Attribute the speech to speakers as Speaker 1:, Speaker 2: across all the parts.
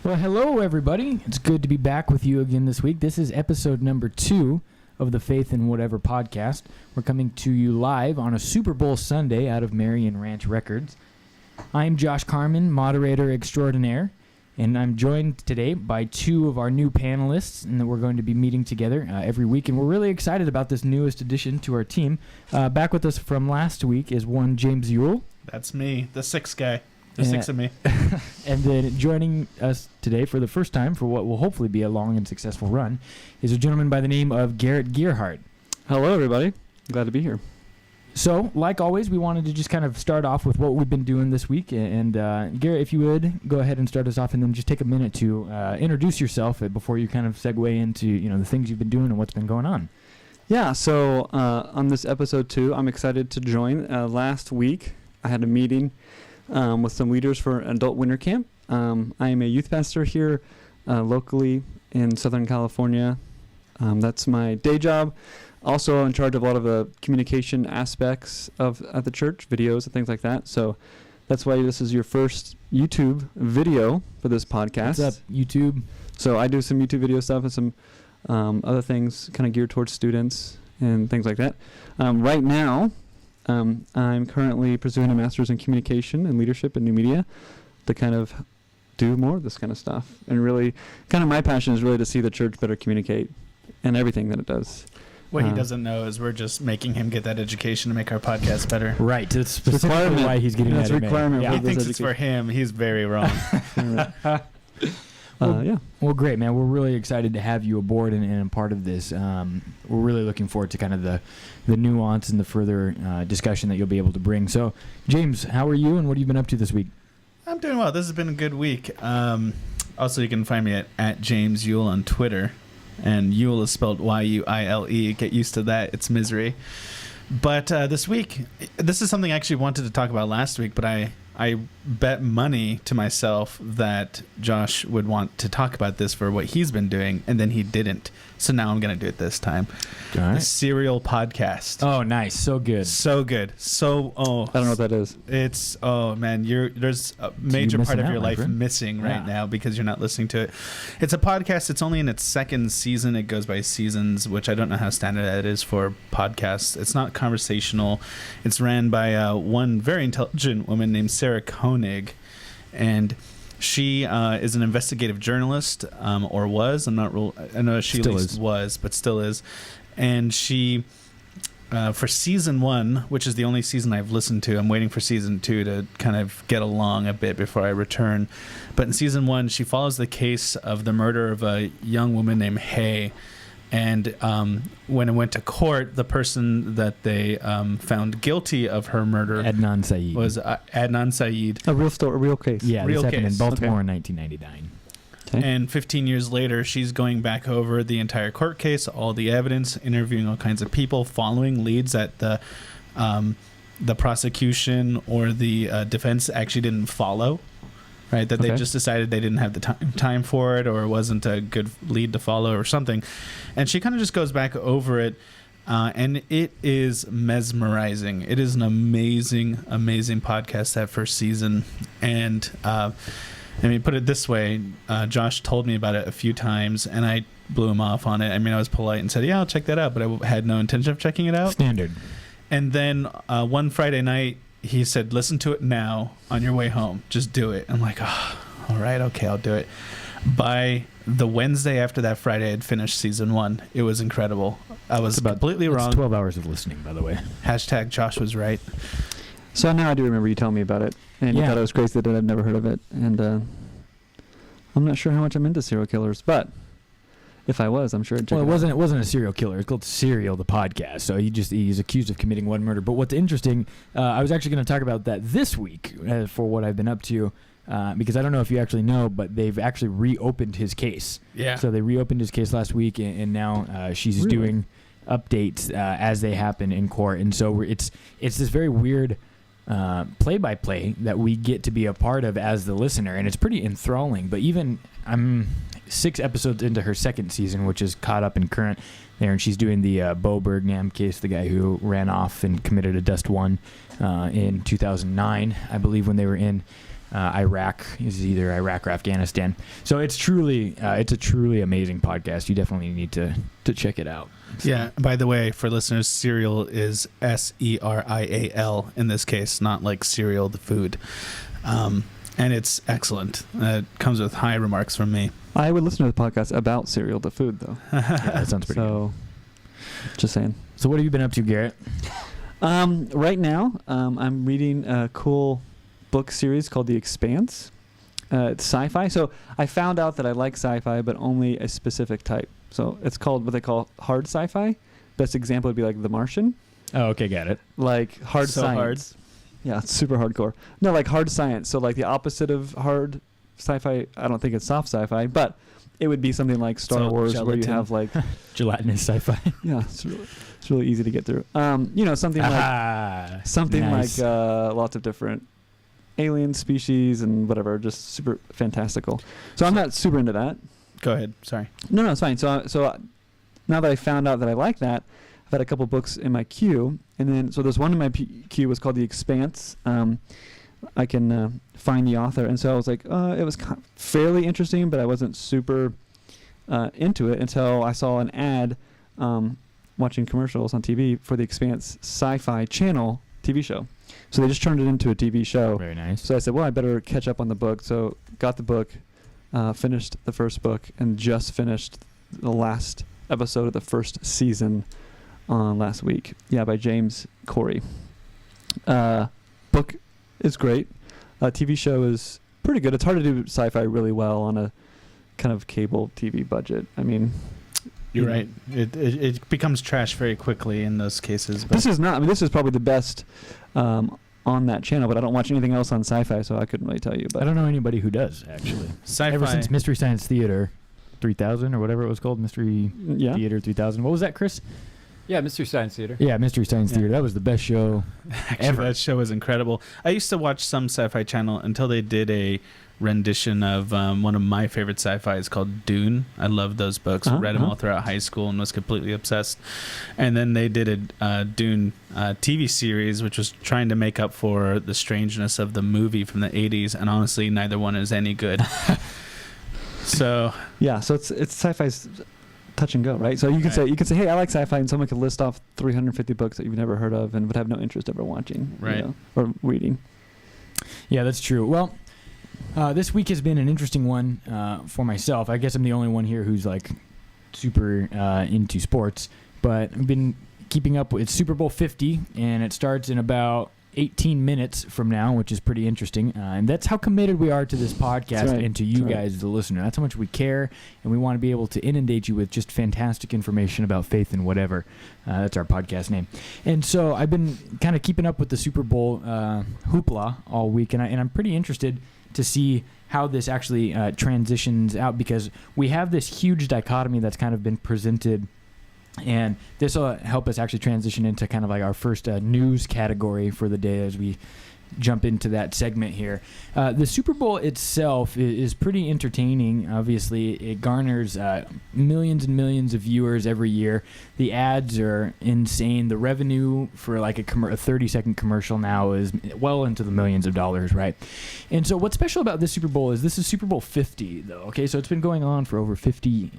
Speaker 1: Well, hello, everybody. It's good to be back with you again this week. This is episode number 2 of the Faith in Whatever podcast. We're coming to you live on a Super Bowl Sunday out of Marion Ranch Records. I'm Josh Carman, moderator extraordinaire, and I'm joined today by 2 of our new panelists, and that we're going to be meeting together every week. And we're really excited about this newest addition to our team. Back with us from last week is one James Ewell.
Speaker 2: That's me, the 6th guy. The 6 of me.
Speaker 1: And then joining us today for the first time for what will hopefully be a long and successful run is a gentleman by the name of Garrett Gearhart.
Speaker 3: Hello, everybody. Glad to be here.
Speaker 1: So, like always, we wanted to just kind of start off with what we've been doing this week. And Garrett, if you would, go ahead and start us off and then just take a minute to introduce yourself before you kind of segue into, the things you've been doing and what's been going on.
Speaker 3: Yeah, so on this episode 2, I'm excited to join. Last week, I had a meeting with some leaders for adult winter camp. I am a youth pastor here locally in Southern California. That's my day job. Also in charge of a lot of the communication aspects at the church, videos and things like that. So that's why this is your first YouTube video for this podcast.
Speaker 1: What's up, YouTube?
Speaker 3: So I do some YouTube video stuff and some other things kind of geared towards students and things like that. Right now, I'm currently pursuing a master's in communication and leadership and new media to kind of do more of this kind of stuff. And really, kind of my passion is really to see the church better communicate and everything that it does.
Speaker 2: What he doesn't know is we're just making him get that education to make our podcast better.
Speaker 1: Right. That's specifically why he's getting that
Speaker 3: requirement.
Speaker 1: Yeah.
Speaker 2: He thinks it's for him. He's very wrong.
Speaker 1: Well, great, man. We're really excited to have you aboard and a part of this. We're really looking forward to kind of the nuance and the further discussion that you'll be able to bring. So, James, how are you and what have you been up to this week?
Speaker 2: I'm doing well. This has been a good week. Also, you can find me at James Ewell on Twitter. And Ewell is spelled Y-U-I-L-E. Get used to that. It's misery. But this week, this is something I actually wanted to talk about last week, but I bet money to myself that Josh would want to talk about this for what he's been doing, and then he didn't. So now I'm going to do it this time.
Speaker 1: All right.
Speaker 2: The Serial Podcast.
Speaker 1: Oh, nice. So good.
Speaker 2: So good. I
Speaker 3: don't know what that is.
Speaker 2: It's, oh man, there's a major part of your life missing right now because you're not listening to it. It's a podcast. It's only in its 2nd season. It goes by seasons, which I don't know how standard that is for podcasts. It's not conversational. It's ran by one very intelligent woman named Sarah Koenig, and she is an investigative journalist, or was. I'm not real. I know she
Speaker 1: still
Speaker 2: at least
Speaker 1: is.
Speaker 2: Was, but still is. And she, for season 1, which is the only season I've listened to, I'm waiting for season 2 to kind of get along a bit before I return. But in season 1, she follows the case of the murder of a young woman named Hay. And when it went to court, the person that they found guilty of her murder,
Speaker 1: Adnan Syed,
Speaker 2: was Adnan Syed.
Speaker 3: A real case.
Speaker 1: Yeah,
Speaker 2: real
Speaker 1: this happened
Speaker 2: case.
Speaker 1: in Baltimore in 1999.
Speaker 3: Okay.
Speaker 2: And 15 years later, she's going back over the entire court case, all the evidence, interviewing all kinds of people, following leads that the prosecution or the defense actually didn't follow. Right, that they just decided they didn't have the time for it, or it wasn't a good lead to follow or something. And she kind of just goes back over it, and it is mesmerizing. It is an amazing podcast, that first season. And put it this way, Josh told me about it a few times, and I blew him off on it. I mean, I was polite and said, yeah, I'll check that out, but I had no intention of checking it out.
Speaker 1: Standard.
Speaker 2: And then one Friday night, he said, listen to it now on your way home. Just do it. I'm like, oh, all right, okay, I'll do it. By the Wednesday after that Friday, I'd finished season 1. It was incredible. I was completely wrong.
Speaker 1: It's 12 hours of listening, by the way.
Speaker 2: Hashtag Josh was right.
Speaker 3: So now I do remember you telling me about it. And you thought it was crazy that I'd never heard of it. And I'm not sure how much I'm into serial killers, but if I was, I'm sure I'd check it out.
Speaker 1: It wasn't a serial killer. It's called Serial, the podcast. So he's accused of committing one murder. But what's interesting, I was actually going to talk about that this week for what I've been up to, because I don't know if you actually know, but they've actually reopened his case. Yeah. So they reopened his case last week, and now she's doing updates as they happen in court. And so it's this very weird play-by-play that we get to be a part of as the listener, and it's pretty enthralling. But even I'm 6 episodes into her 2nd season, which is caught up in current there, and she's doing the Bo Bergman case, the guy who ran off and committed a Dust One in 2009, I believe, when they were in Iraq. Is either Iraq or Afghanistan. So it's a truly amazing podcast. You definitely need to check it out.
Speaker 2: Yeah. By the way, for listeners, cereal is SERIAL in this case, not like cereal the food. And it's excellent. It comes with high remarks from me.
Speaker 3: I would listen to the podcast about cereal, the food, though.
Speaker 1: Yeah, that sounds pretty good.
Speaker 3: Just saying.
Speaker 1: So what have you been up to, Garrett?
Speaker 3: Right now, I'm reading a cool book series called The Expanse. It's sci-fi. So I found out that I like sci-fi, but only a specific type. So it's called what they call hard sci-fi. Best example would be like The Martian.
Speaker 1: Oh, okay, got it.
Speaker 3: Like hard science. Yeah, it's super hardcore. No, like hard science. So like the opposite of hard sci-fi. I don't think it's soft sci-fi, but it would be something like Star Wars, where you have like
Speaker 1: gelatinous sci-fi.
Speaker 3: Yeah, it's really easy to get through. Something like lots of different alien species and whatever, just super fantastical. So I'm not super into that.
Speaker 2: Go ahead. Sorry.
Speaker 3: No, it's fine. So now that I found out that I like that, I've had a couple books in my queue, and then so there's one in my queue was called The Expanse. I can find the author, and so I was like, it was fairly interesting, but I wasn't super into it until I saw an ad watching commercials on TV for The Expanse Sci-Fi Channel TV show. So they just turned it into a TV show.
Speaker 1: Very nice.
Speaker 3: So I said, well, I better catch up on the book. So got the book, finished the first book, and just finished the last episode of the first season last week. Yeah, by James Corey. Book is great. TV show is pretty good. It's hard to do sci-fi really well on a kind of cable TV budget. I mean,
Speaker 2: you're right. It becomes trash very quickly in those cases. But
Speaker 3: this is not. I mean, this is probably the best on that channel. But I don't watch anything else on Sci-Fi, so I couldn't really tell you. But
Speaker 1: I don't know anybody who does actually.
Speaker 2: Sci-fi.
Speaker 1: Ever since Mystery Science Theater 3000 or whatever it was called, Mystery Theater 3000. What was that, Chris?
Speaker 4: Yeah, Mystery Science Theater.
Speaker 1: Yeah, Mystery Science Theater. That was the best show ever.
Speaker 2: That show was incredible. I used to watch some Sci-Fi Channel until they did a rendition of one of my favorite sci-fi is called Dune. I loved those books. Read them all throughout high school and was completely obsessed. And then they did a Dune TV series, which was trying to make up for the strangeness of the movie from the 80s. And honestly, neither one is any good. So
Speaker 3: it's sci-fi's touch and go, right? So you can say, hey, I like sci-fi, and someone could list off 350 books that you've never heard of and would have no interest ever watching,
Speaker 2: right,
Speaker 3: or reading.
Speaker 1: Yeah, that's true. Well, this week has been an interesting one for myself. I guess I'm the only one here who's like super into sports, but I've been keeping up with Super Bowl 50, and it starts in about 18 minutes from now, which is pretty interesting. And that's how committed we are to this podcast and to you guys, the listener. That's how much we care, and we want to be able to inundate you with just fantastic information about faith and whatever. That's our podcast name. And so I've been kind of keeping up with the Super Bowl hoopla all week, and I'm pretty interested to see how this actually transitions out, because we have this huge dichotomy that's kind of been presented. And this will help us actually transition into kind of like our first news category for the day as we jump into that segment here. The Super Bowl itself is pretty entertaining. Obviously, it garners millions and millions of viewers every year. The ads are insane. The revenue for like a 30-second commercial now is well into the millions of dollars, right? And so what's special about this Super Bowl is this is Super Bowl 50, though. Okay, so it's been going on for over 50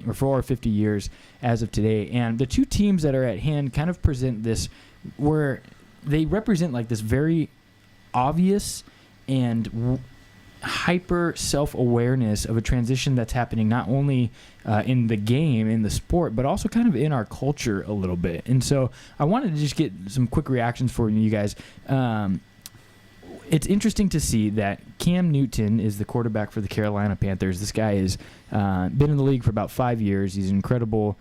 Speaker 1: years as of today. And the two teams that are at hand kind of present this, where they represent like this very obvious and hyper self-awareness of a transition that's happening not only in the game, in the sport, but also kind of in our culture a little bit. And so I wanted to just get some quick reactions for you guys. It's interesting to see that Cam Newton is the quarterback for the Carolina Panthers. This guy has been in the league for about 5 years. He's an incredible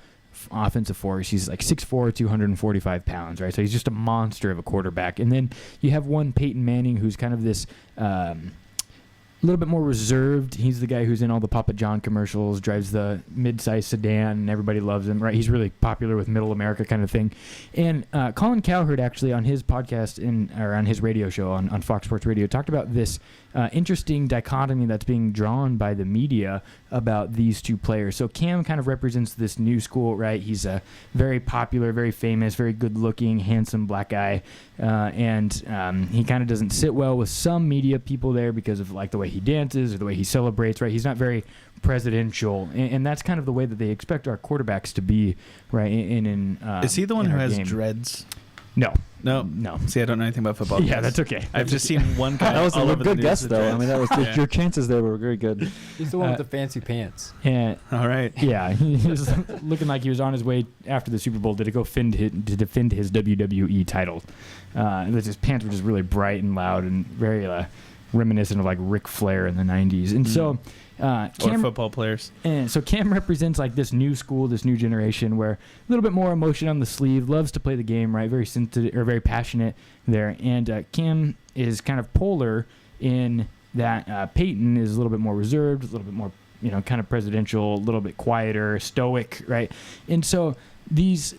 Speaker 1: offensive force. He's like 6'4", 245 pounds, right? So he's just a monster of a quarterback. And then you have one Peyton Manning, who's kind of this a little bit more reserved. He's the guy who's in all the Papa John commercials, drives the mid-sized sedan, and everybody loves him, right? He's really popular with middle America kind of thing. And Colin Cowherd actually on his podcast or on his radio show on Fox Sports Radio talked about this interesting dichotomy that's being drawn by the media about these two players. So Cam kind of represents this new school, right? He's a very popular, very famous, very good-looking, handsome black guy, and he kind of doesn't sit well with some media people there because of like the way he dances or the way he celebrates, right? He's not very presidential, and that's kind of the way that they expect our quarterbacks to be, right?
Speaker 2: Is he the one who has dreads?
Speaker 1: No.
Speaker 2: See, I don't know anything about football.
Speaker 1: Yeah, that's okay.
Speaker 2: I've just seen one guy.
Speaker 3: That was a good guess, though. I mean, that was
Speaker 2: Yeah.
Speaker 3: your chances there were very good.
Speaker 4: He's the one with the fancy pants.
Speaker 1: Yeah.
Speaker 2: All right.
Speaker 1: Yeah, he was looking like he was on his way after the Super Bowl to defend his WWE title. His pants were just really bright and loud and very reminiscent of like Ric Flair in the 90s. And so
Speaker 2: or football players.
Speaker 1: And so Cam represents like this new school, this new generation where a little bit more emotion on the sleeve, loves to play the game, right? Very sensitive or very passionate there. And Cam is kind of polar in that Peyton is a little bit more reserved, a little bit more, kind of presidential, a little bit quieter, stoic, right? And so these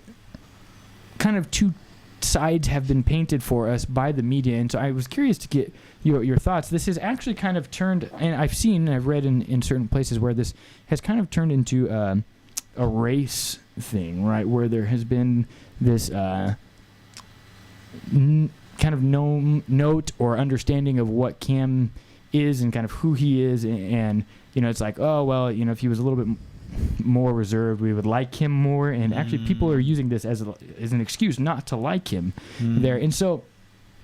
Speaker 1: kind of two sides have been painted for us by the media. And so I was curious to get your thoughts. This has actually kind of turned, and I've read in certain places where this has kind of turned into a race thing, right? Where there has been this kind of note or understanding of what Cam is and kind of who he is. And it's like, oh, well, if he was a little bit more reserved, we would like him more. And actually people are using this as an excuse not to like him there. And so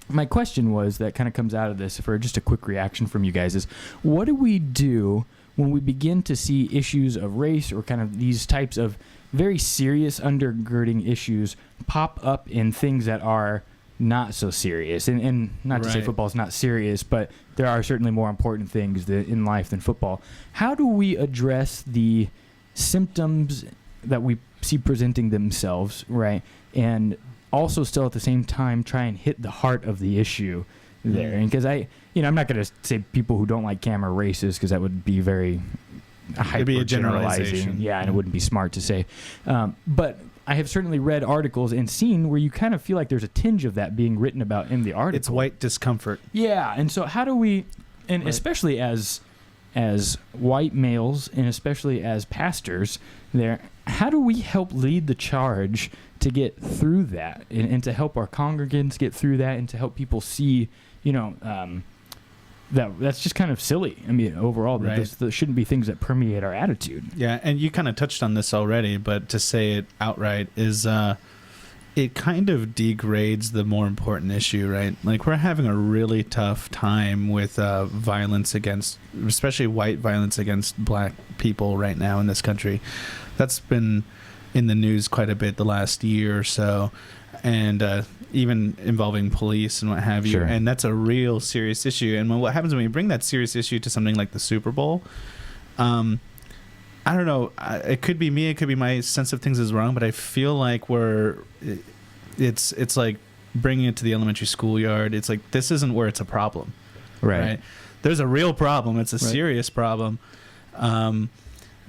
Speaker 1: my question was, that kind of comes out of this for just a quick reaction from you guys, is what do we do when we begin to see issues of race or kind of these types of very serious undergirding issues pop up in things that are not so serious? And not to say football is not serious, but there are certainly more important things in life than football. How do we address the symptoms that we see presenting themselves, right? And also still at the same time try and hit the heart of the issue there. And because I'm not going to say people who don't like Cam are racist, because that would be very
Speaker 2: hyper generalizing.
Speaker 1: Yeah, and it wouldn't be smart to say. But I have certainly read articles and seen where you kind of feel like there's a tinge of that being written about in the article.
Speaker 2: It's white discomfort.
Speaker 1: Yeah, and so how do we, and especially as white males and especially as pastors there, how do we help lead the charge to get through that and to help our congregants get through that and to help people see, that's just kind of silly. I mean, overall, there shouldn't be things that permeate our attitude.
Speaker 2: Yeah, and you kind of touched on this already, but to say it outright is it kind of degrades the more important issue, right? Like, we're having a really tough time with violence against, especially white violence against black people right now in this country. That's been in the news quite a bit the last year or so, and even involving police and what have you.
Speaker 1: Sure.
Speaker 2: And that's a real serious issue. And what happens when you bring that serious issue to something like the Super Bowl, I don't know. It could be me. It could be my sense of things is wrong. But I feel like it's like bringing it to the elementary schoolyard. It's like, this isn't where it's a problem, right? There's a real problem. It's a serious problem.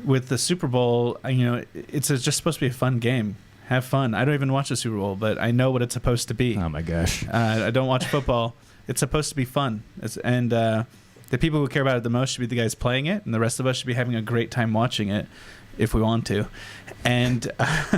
Speaker 2: With the Super Bowl, it's just supposed to be a fun game. Have fun. I don't even watch the Super Bowl, but I know what it's supposed to be.
Speaker 1: Oh my gosh.
Speaker 2: I don't watch football. It's supposed to be fun. The people who care about it the most should be the guys playing it, and the rest of us should be having a great time watching it if we want to. And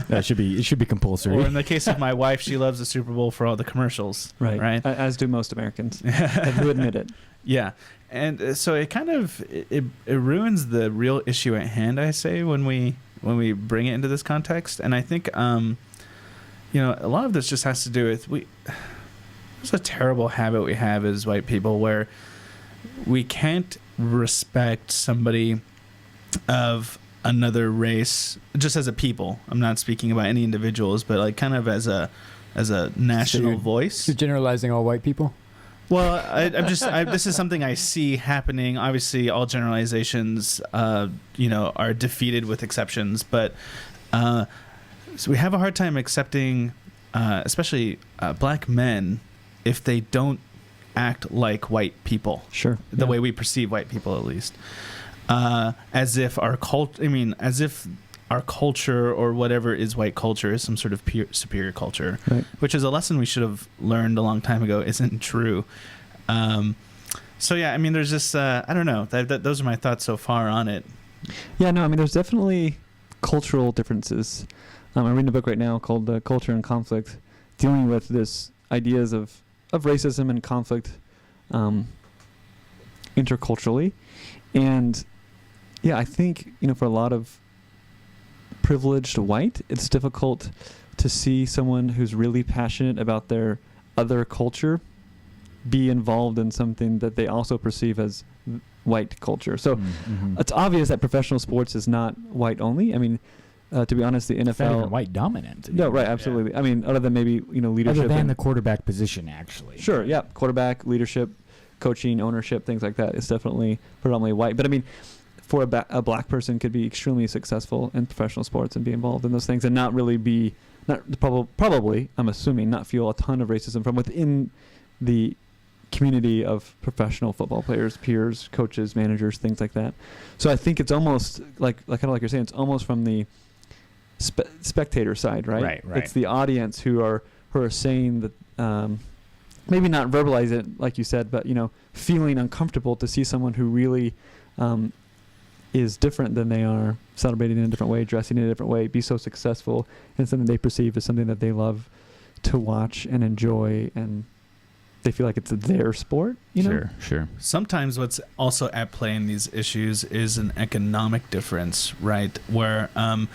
Speaker 1: it should be compulsory.
Speaker 2: Or in the case of my wife, she loves the Super Bowl for all the commercials. Right.
Speaker 3: As do most Americans who admit it.
Speaker 2: Yeah. And so it kind of it ruins the real issue at hand, I say, when we bring it into this context. And I think a lot of this just has to do with there's a terrible habit we have as white people where we can't respect somebody of another race just as a people. I'm not speaking about any individuals, but like kind of as a national voice.
Speaker 4: You're generalizing all white people?
Speaker 2: Well, this is something I see happening. Obviously, all generalizations, are defeated with exceptions. But so we have a hard time accepting, especially black men, if they don't act like white people.
Speaker 3: Sure.
Speaker 2: The way we perceive white people, at least, as if our culture or whatever is white culture is some sort of superior culture, which is a lesson we should have learned a long time ago isn't true. So yeah, I mean, there's just I don't know. Those are my thoughts so far on it.
Speaker 3: Yeah, no, I mean, there's definitely cultural differences. I'm reading a book right now called Culture and Conflict, dealing with this ideas of racism and conflict interculturally. And yeah, I think, for a lot of privileged white, it's difficult to see someone who's really passionate about their other culture be involved in something that they also perceive as white culture. So it's obvious that professional sports is not white only. I mean, to be honest, the
Speaker 1: It's not even
Speaker 3: NFL.
Speaker 1: white dominant.
Speaker 3: No, right, absolutely. I mean, other than maybe leadership.
Speaker 1: Other than
Speaker 3: and-
Speaker 1: the quarterback position, actually.
Speaker 3: Sure, yeah, quarterback, leadership, coaching, ownership, things like that is definitely predominantly white. But I mean, for a black person could be extremely successful in professional sports and be involved in those things and not really be, probably, I'm assuming, not feel a ton of racism from within the community of professional football players, peers, coaches, managers, things like that. So I think it's almost like kind of like you're saying, it's almost from the spectator side, right?
Speaker 1: Right.
Speaker 3: It's the audience who are saying that, maybe not verbalize it like you said, but feeling uncomfortable to see someone who really is different than they are, celebrating in a different way, dressing in a different way, be so successful in something they perceive as something that they love to watch and enjoy, and they feel like it's their sport.
Speaker 1: Sure.
Speaker 2: Sometimes what's also at play in these issues is an economic difference, right? Where, I'm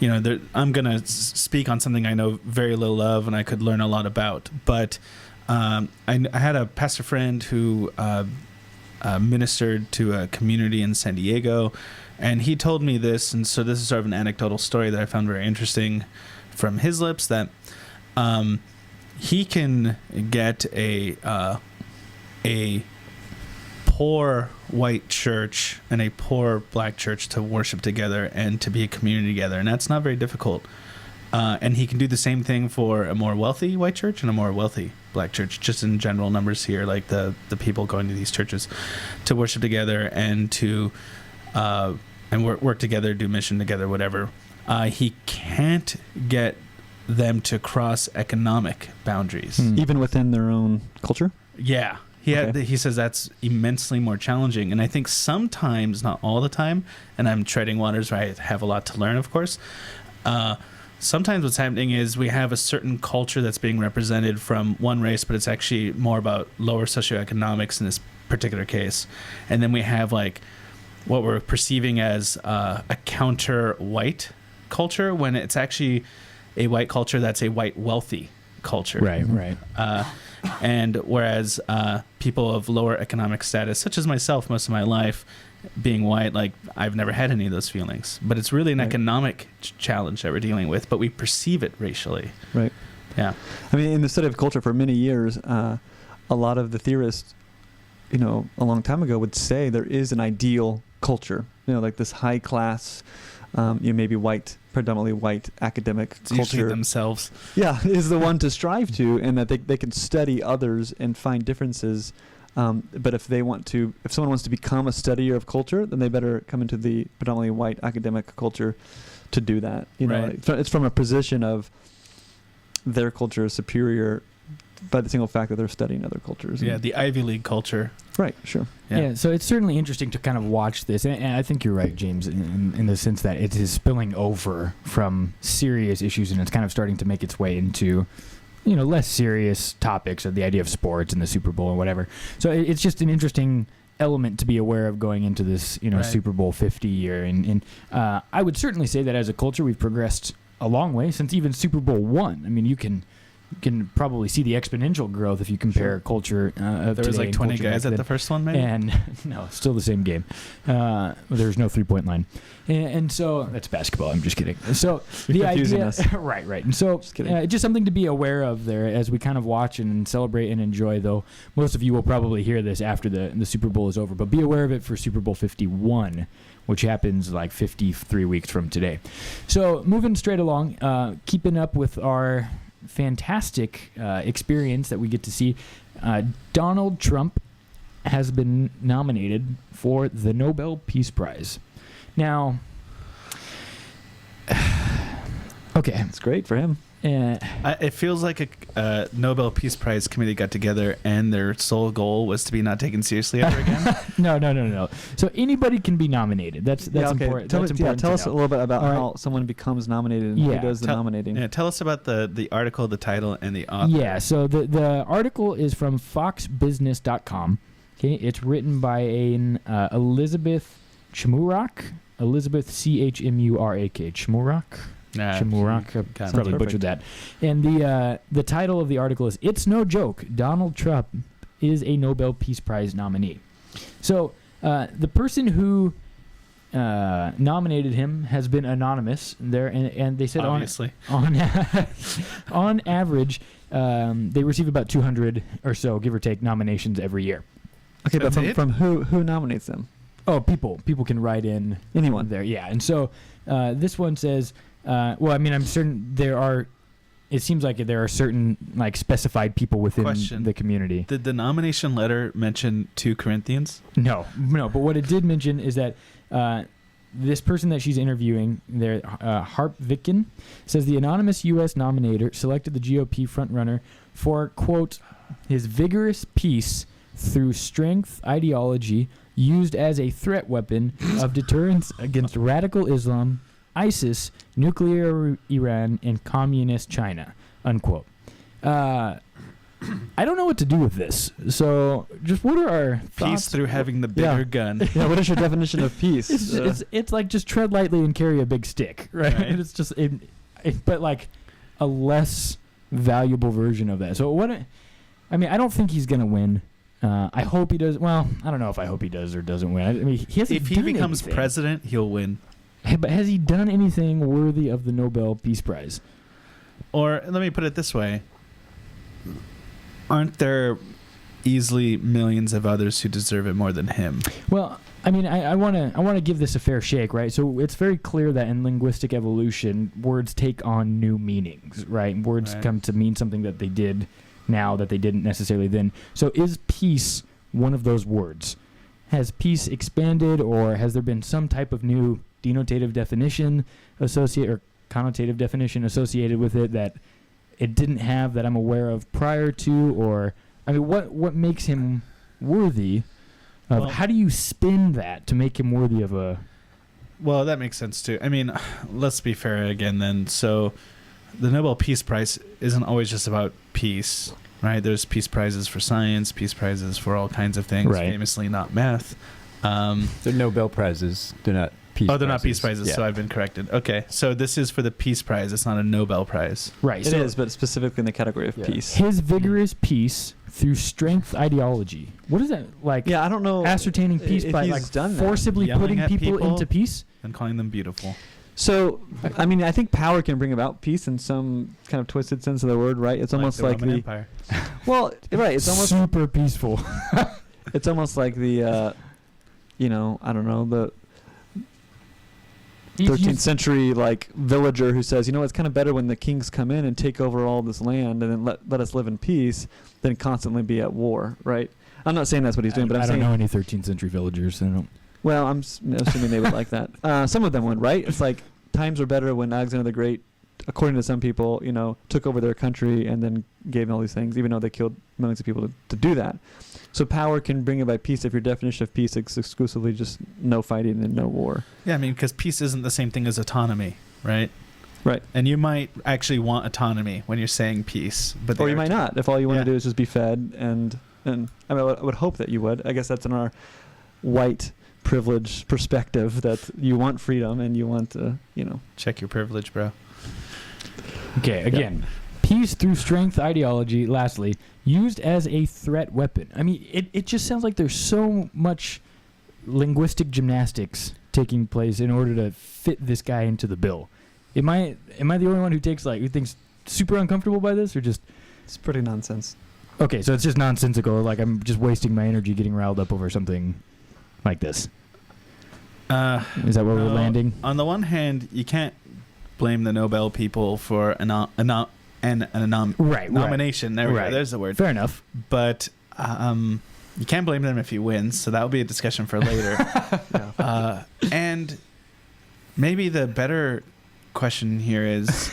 Speaker 2: going to speak on something I know very little of and I could learn a lot about. But I had a pastor friend who ministered to a community in San Diego, and he told me this, and so this is sort of an anecdotal story that I found very interesting from his lips, that he can get a poor white church and a poor black church to worship together and to be a community together, and that's not very difficult. And he can do the same thing for a more wealthy white church and a more wealthy black church, just in general numbers here, like the people going to these churches to worship together and to work together, do mission together, whatever. He can't get them to cross economic boundaries.
Speaker 3: Even within their own culture?
Speaker 2: Yeah.
Speaker 3: Okay.
Speaker 2: He says that's immensely more challenging. And I think sometimes, not all the time, and I'm treading waters where I have a lot to learn, of course, sometimes what's happening is we have a certain culture that's being represented from one race, but it's actually more about lower socioeconomics in this particular case. And then we have like what we're perceiving as a counter-white culture when it's actually a white culture that's a white wealthy culture.
Speaker 1: Right.
Speaker 2: And whereas people of lower economic status, such as myself most of my life, being white, like I've never had any of those feelings, but it's really an economic challenge that we're dealing with, but we perceive it racially.
Speaker 3: Right.
Speaker 2: Yeah.
Speaker 3: I mean, in the study of culture for many years, a lot of the theorists, a long time ago would say there is an ideal culture, like this high class, maybe white, predominantly white academic
Speaker 2: It's
Speaker 3: culture.
Speaker 2: usually themselves.
Speaker 3: Yeah, is the one to strive to, and that they can study others and find differences. But if someone wants to become a studier of culture, then they better come into the predominantly white academic culture to do that.
Speaker 2: Right.
Speaker 3: It's from a position of their culture is superior by the single fact that they're studying other cultures.
Speaker 2: Yeah, the Ivy League culture.
Speaker 3: Right, sure.
Speaker 1: Yeah, so it's certainly interesting to kind of watch this, and I think you're right, James, in the sense that it is spilling over from serious issues, and it's kind of starting to make its way into, less serious topics of the idea of sports and the Super Bowl and whatever. So it's just an interesting element to be aware of going into this,
Speaker 2: Right.
Speaker 1: Super Bowl 50 year, and I would certainly say that as a culture we've progressed a long way since even Super Bowl I. I mean, you can probably see the exponential growth if you compare culture of
Speaker 2: There was
Speaker 1: today
Speaker 2: like
Speaker 1: and
Speaker 2: 20
Speaker 1: culture
Speaker 2: guys
Speaker 1: back
Speaker 2: at
Speaker 1: then.
Speaker 2: the first one, maybe?
Speaker 1: And no, still the same game. There's no 3-point line, and so that's basketball. I'm just kidding. So
Speaker 3: You're
Speaker 1: the
Speaker 3: confusing
Speaker 1: idea,
Speaker 3: us.
Speaker 1: right. And so
Speaker 3: Just kidding.
Speaker 1: just something to be aware of there as we kind of watch and celebrate and enjoy. Though most of you will probably hear this after the Super Bowl is over, but be aware of it for Super Bowl 51, which happens like 53 weeks from today. So moving straight along, keeping up with our fantastic experience that we get to see. Donald Trump has been nominated for the Nobel Peace Prize. Now, okay,
Speaker 3: It's great for him.
Speaker 2: It feels like a Nobel Peace Prize committee got together and their sole goal was to be not taken seriously ever again.
Speaker 1: No. So anybody can be nominated. That's important.
Speaker 3: Tell
Speaker 1: to
Speaker 3: us a
Speaker 1: know.
Speaker 3: little bit about
Speaker 1: All
Speaker 3: how someone becomes nominated and who does the nominating.
Speaker 2: Yeah, tell us about the article, the title, and the author.
Speaker 1: Yeah, so the article is from foxbusiness.com. Okay, it's written by an Elizabeth Chmurak. Elizabeth Chmurak. Chmurak? Chmurak.
Speaker 2: Got it.
Speaker 1: Probably
Speaker 3: Perfect.
Speaker 1: butchered that. And the title of the article is "It's No Joke. Donald Trump is a Nobel Peace Prize nominee." So the person who nominated him has been anonymous there, and they said
Speaker 2: Obviously.
Speaker 1: on average they receive about 200 or so, give or take, nominations every year.
Speaker 3: Okay, but
Speaker 2: That's it?
Speaker 3: from who nominates them?
Speaker 1: Oh, people can write in
Speaker 3: Anyone.
Speaker 1: there, yeah. And so this one says, well, I mean, I'm certain there are. It seems like there are certain like specified people within
Speaker 2: Question.
Speaker 1: the community.
Speaker 2: Did the nomination letter mention 2 Corinthians?
Speaker 1: No. But what it did mention is that this person that she's interviewing, there, Harp Vitkin, says the anonymous U.S. nominator selected the GOP frontrunner for, quote, his vigorous peace through strength ideology used as a threat weapon of deterrence against radical Islam, ISIS, nuclear Iran, and communist China, unquote. I don't know what to do with this. So, just what are our
Speaker 2: Peace
Speaker 1: thoughts?
Speaker 2: through having the bigger gun.
Speaker 3: Yeah, what is your definition of peace?
Speaker 1: It's like just tread lightly and carry a big stick, right?
Speaker 2: Right.
Speaker 1: It's just but like a less valuable version of that. So what? I mean, I don't think he's gonna win. I hope he does. Well, I don't know if I hope he does or doesn't win. I mean, he hasn't.
Speaker 2: If he
Speaker 1: done
Speaker 2: becomes
Speaker 1: anything.
Speaker 2: president, he'll win.
Speaker 1: Hey, but has he done anything worthy of the Nobel Peace Prize?
Speaker 2: Or let me put it this way. Aren't there easily millions of others who deserve it more than him?
Speaker 1: Well, I mean, I want to give this a fair shake, right? So it's very clear that in linguistic evolution, words take on new meanings, right? Words
Speaker 2: Right.
Speaker 1: come to mean something that they did now that they didn't necessarily then. So is peace one of those words? Has peace expanded, or has there been some type of new denotative definition or connotative definition associated with it that it didn't have that I'm aware of prior to? Or I mean, what makes him worthy of?
Speaker 2: Well-
Speaker 1: How do you spin that to make him worthy of a?
Speaker 2: Well, that makes sense too. I mean, let's be fair again then. So the Nobel Peace Prize isn't always just about peace, right? There's peace prizes for science, peace prizes for all kinds of things,
Speaker 1: Right.
Speaker 2: famously not math.
Speaker 4: They're Nobel Prizes. They're not peace
Speaker 2: They're not peace prizes,
Speaker 4: Yeah.
Speaker 2: so I've been corrected. Okay, so this is for the Peace Prize. It's not a Nobel Prize.
Speaker 1: Right.
Speaker 3: It
Speaker 1: so
Speaker 3: is, but specifically in the category of
Speaker 4: Yeah.
Speaker 3: peace.
Speaker 1: his vigorous peace through strength ideology. What is that like?
Speaker 3: Yeah, I don't know.
Speaker 1: Ascertaining peace
Speaker 3: if
Speaker 1: by
Speaker 3: he's
Speaker 1: like
Speaker 3: done that.
Speaker 1: forcibly
Speaker 2: Yelling
Speaker 1: putting
Speaker 2: at
Speaker 1: people
Speaker 2: people.
Speaker 1: into peace.
Speaker 2: And calling them beautiful.
Speaker 3: So, I mean, I think power can bring about peace in some kind of twisted sense of the word, right? It's almost like
Speaker 2: Roman
Speaker 3: the
Speaker 2: Empire.
Speaker 3: well, right. It's almost
Speaker 1: super peaceful.
Speaker 3: it's almost like the I don't know, the 13th century like villager who says, it's kind of better when the kings come in and take over all this land and then let us live in peace than constantly be at war, right? I'm not saying that's what he's doing, but I'm
Speaker 1: I don't
Speaker 3: saying
Speaker 1: know any 13th century villagers. I don't.
Speaker 3: well, I'm assuming they would like that. Some of them would, right? It's like times were better when Alexander the Great, according to some people, took over their country and then gave all these things, even though they killed millions of people to do that. So power can bring about peace if your definition of peace is exclusively just no fighting and no war.
Speaker 2: Yeah, I mean, because peace isn't the same thing as autonomy, right?
Speaker 3: Right.
Speaker 2: And you might actually want autonomy when you're saying peace, but
Speaker 3: Or you might not, if all you want
Speaker 2: Yeah.
Speaker 3: to do is just be fed. And I mean, I would hope that you would. I guess that's in our white privilege perspective, that you want freedom and you want to,
Speaker 2: check your privilege, bro.
Speaker 1: Okay, again, peace through strength ideology, lastly, used as a threat weapon. I mean, it just sounds like there's so much linguistic gymnastics taking place in order to fit this guy into the bill. Am I the only one who thinks super uncomfortable by this, or just
Speaker 3: it's pretty nonsense.
Speaker 1: okay, so it's just nonsensical, like I'm just wasting my energy getting riled up over something like this. Is that where we're
Speaker 2: No,
Speaker 1: landing?
Speaker 2: On the one hand, you can't blame the Nobel people for an
Speaker 1: Right,
Speaker 2: nomination. There we
Speaker 1: Right.
Speaker 2: go. There's the word.
Speaker 1: Fair enough.
Speaker 2: But you can't blame them if he wins. So that will be a discussion for later. And maybe the better question here is,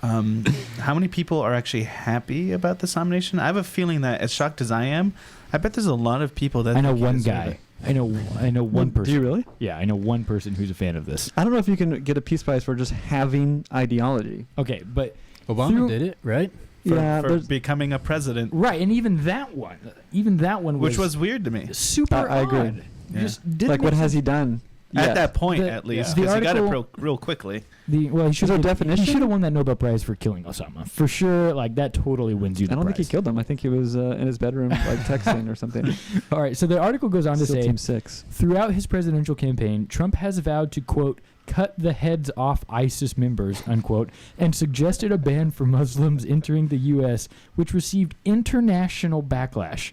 Speaker 2: how many people are actually happy about this nomination? I have a feeling that, as shocked as I am, I bet there's a lot of people that
Speaker 1: I know
Speaker 2: think he
Speaker 1: one
Speaker 2: deserved
Speaker 1: guy.
Speaker 2: it.
Speaker 1: I know one person.
Speaker 3: Do you really?
Speaker 1: Yeah, I know one person who's a fan of this.
Speaker 3: I don't know if you can get a Peace Prize for just having ideology.
Speaker 1: Okay, but
Speaker 4: Obama did it, right?
Speaker 2: For becoming a president,
Speaker 1: right, and even that one
Speaker 2: which was weird to me.
Speaker 1: super
Speaker 3: I agree.
Speaker 1: odd.
Speaker 2: Yeah.
Speaker 1: Just didn't
Speaker 3: Like, what
Speaker 1: make
Speaker 3: has he
Speaker 1: sense.
Speaker 3: done?
Speaker 2: At that point,
Speaker 1: The-
Speaker 2: at least,
Speaker 1: the
Speaker 2: because he got it
Speaker 1: article-
Speaker 2: real quickly.
Speaker 1: He should
Speaker 3: there a
Speaker 1: have
Speaker 3: definition?
Speaker 1: He should have won that Nobel Prize for killing Osama for sure. Like that totally wins you the
Speaker 3: I don't
Speaker 1: prize.
Speaker 3: think he killed him. I think he was in his bedroom, like texting or something.
Speaker 1: All right, so the article goes on to
Speaker 3: Still
Speaker 1: say,
Speaker 3: Team 6.
Speaker 1: throughout his presidential campaign, Trump has vowed to, quote, cut the heads off ISIS members, unquote, and suggested a ban for Muslims entering the U.S., which received international backlash.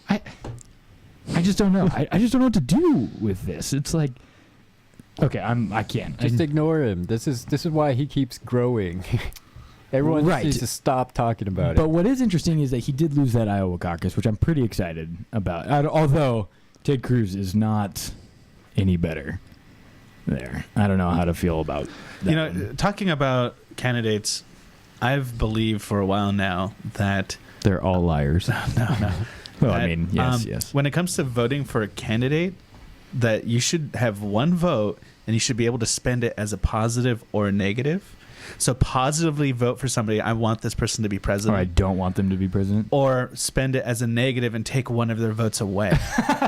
Speaker 1: I just don't know. I just don't know what to do with this. It's like, okay, I can't.
Speaker 4: Just ignore him. This is why he keeps growing. Everyone
Speaker 1: Right.
Speaker 4: needs to stop talking about
Speaker 1: But
Speaker 4: it.
Speaker 1: what is interesting is that he did lose that Iowa caucus, which I'm pretty excited about. Although Ted Cruz is not any better there. I don't know how to feel about that. one.
Speaker 2: Talking about candidates, I've believed for a while now that
Speaker 1: They're all liars.
Speaker 2: no.
Speaker 1: Well, I
Speaker 2: that,
Speaker 1: mean, yes.
Speaker 2: When it comes to voting for a candidate, that you should have one vote and you should be able to spend it as a positive or a negative. So positively vote for somebody. I want this person to be
Speaker 1: Or
Speaker 2: president.
Speaker 1: I don't want them to be president.
Speaker 2: Or spend it as a negative and take one of their votes away.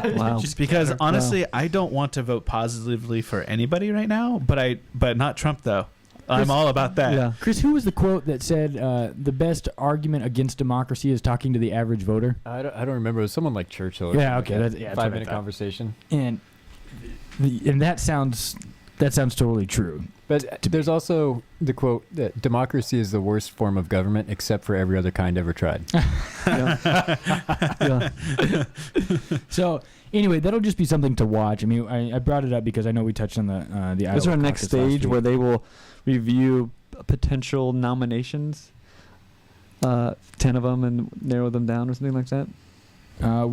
Speaker 3: Wow.
Speaker 2: Just because honestly, I don't want to vote positively for anybody right now. But not Trump though. I'm all about that.
Speaker 3: Yeah.
Speaker 1: Chris, who was the quote that said the best argument against democracy is talking to the average voter?
Speaker 4: I don't remember. It was someone like Churchill. Or
Speaker 1: Yeah,
Speaker 4: something
Speaker 1: okay,
Speaker 4: like
Speaker 1: that's- yeah,
Speaker 4: that.
Speaker 1: that's what I
Speaker 4: 5-minute
Speaker 1: thought.
Speaker 4: conversation.
Speaker 1: And that sounds totally true.
Speaker 4: But there's also the quote that democracy is the worst form of government except for every other kind ever tried.
Speaker 3: Yeah.
Speaker 1: So anyway, that'll just be something to watch. I mean, I brought it up because I know we touched on the Iowa
Speaker 3: Is there a next
Speaker 1: caucus last
Speaker 3: stage
Speaker 1: week.
Speaker 3: where they will review potential nominations, 10 of them, and narrow them down or something like that?
Speaker 1: There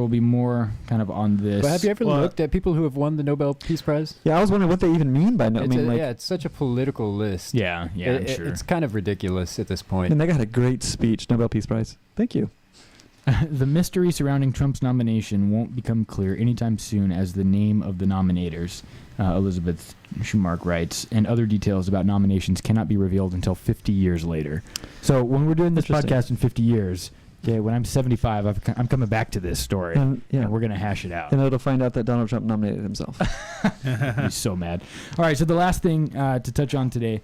Speaker 1: will be more kind of on this.
Speaker 4: But have you ever
Speaker 2: Well,
Speaker 4: looked at people who have won the Nobel Peace Prize?
Speaker 3: Yeah, I was wondering what they even mean by no. I mean, like,
Speaker 4: Yeah, it's such a political list.
Speaker 1: Yeah, I'm sure.
Speaker 4: It's kind of ridiculous at this point.
Speaker 3: and they got a great speech, Nobel Peace Prize. Thank you.
Speaker 1: The mystery surrounding Trump's nomination won't become clear anytime soon as the name of the nominators, Elizabeth Schumark writes, and other details about nominations cannot be revealed until 50 years later. So when we're doing this
Speaker 3: Interesting.
Speaker 1: podcast in 50 years, okay, when I'm 75, I'm coming back to this story,
Speaker 3: And, yeah.
Speaker 1: and we're going to hash it out.
Speaker 3: And it'll find out that Donald Trump nominated himself.
Speaker 1: He's so mad. All right, so the last thing to touch on today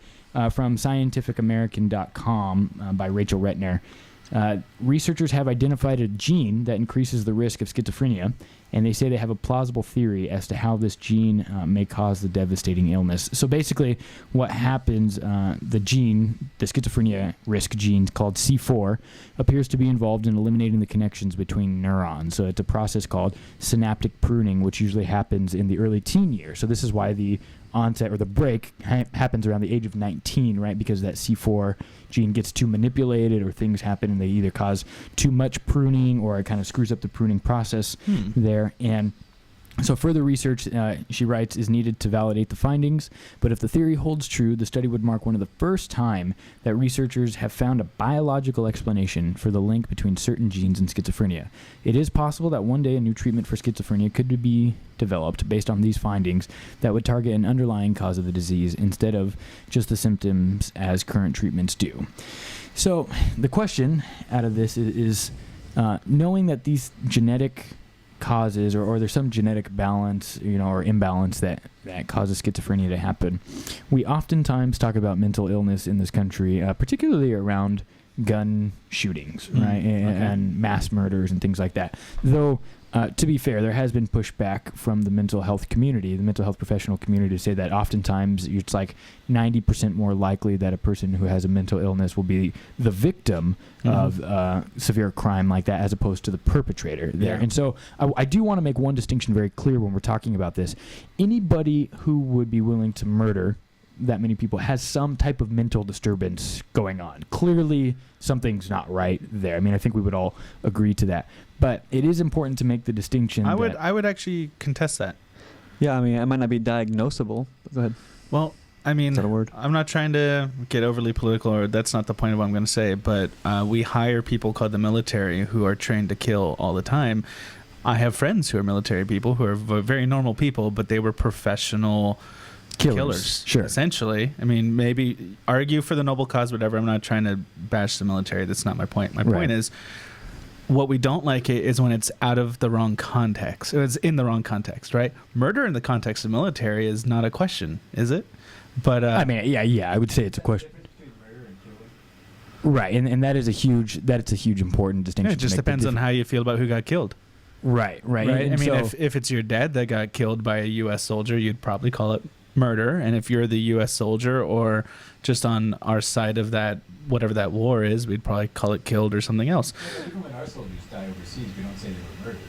Speaker 1: from scientificamerican.com by Rachel Retner. Researchers have identified a gene that increases the risk of schizophrenia, and they say they have a plausible theory as to how this gene may cause the devastating illness. So basically, what happens, the schizophrenia risk gene called C4, appears to be involved in eliminating the connections between neurons. So it's a process called synaptic pruning, which usually happens in the early teen years. So this is why the onset or the break happens around the age of 19, right? Because that C4 gene gets too manipulated or things happen and they either cause too much pruning or it kind of screws up the pruning process there. And so further research, she writes, is needed to validate the findings. But if the theory holds true, the study would mark one of the first time that researchers have found a biological explanation for the link between certain genes and schizophrenia. It is possible that one day a new treatment for schizophrenia could be developed based on these findings that would target an underlying cause of the disease instead of just the symptoms as current treatments do. So the question out of this is knowing that these genetic causes or there's some genetic balance, or imbalance that causes schizophrenia to happen. We oftentimes talk about mental illness in this country, particularly around gun shootings, right, and mass murders and things like that. Though, to be fair, there has been pushback from the mental health community, the mental health professional community, to say that oftentimes it's like 90% more likely that a person who has a mental illness will be the victim of severe crime like that as opposed to the perpetrator there.
Speaker 2: Yeah.
Speaker 1: And so I do want to make one distinction very clear when we're talking about this. Anybody who would be willing to murder that many people has some type of mental disturbance going on. Clearly, something's not right there. I mean, I think we would all agree to that. But it is important to make the distinction.
Speaker 2: I would actually contest that.
Speaker 3: Yeah, I mean, it might not be diagnosable. Go ahead.
Speaker 2: Well, I mean,
Speaker 3: Is that a word?
Speaker 2: I'm not trying to get overly political, or that's not the point of what I'm going to say, but we hire people called the military who are trained to kill all the time. I have friends who are military people who are very normal people, but they were professional killers,
Speaker 1: Sure.
Speaker 2: essentially. I mean, maybe argue for the noble cause, whatever. I'm not trying to bash the military. That's not my point. My point is, what we don't like it is when it's out of the wrong context. It's in the wrong context, right? Murder in the context of military is not a question, is it? But
Speaker 1: I mean, yeah, I would say it's a question. Right, and that is a huge important distinction.
Speaker 2: it just depends on how you feel about who got killed.
Speaker 1: Right.
Speaker 2: I mean,
Speaker 1: so,
Speaker 2: if it's your dad that got killed by a U.S. soldier, you'd probably call it murder. And if you're the U.S. soldier or just on our side of that, whatever that war is, we'd probably call it killed or something else.
Speaker 4: Even when our soldiers die overseas, we don't say they were murdered.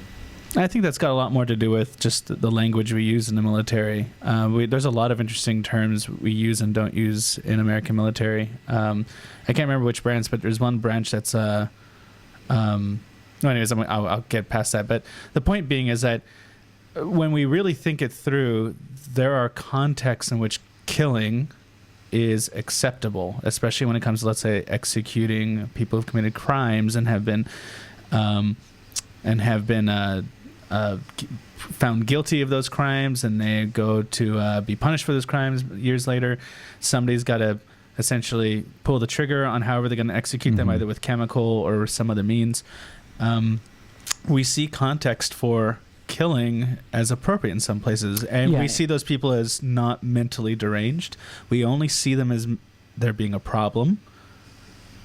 Speaker 2: I think that's got a lot more to do with just the language we use in the military. There's a lot of interesting terms we use and don't use in American military. I can't remember which branch, but there's one branch that's anyways, I'll get past that. But the point being is that when we really think it through, there are contexts in which killing is acceptable, especially when it comes to, let's say, executing people who've committed crimes and have been found guilty of those crimes, and they go to be punished for those crimes years later. Somebody's got to essentially pull the trigger on however they're going to execute them, either with chemical or some other means. We see context for killing as appropriate in some places, and we see those people as not mentally deranged. We only see them as there being a problem,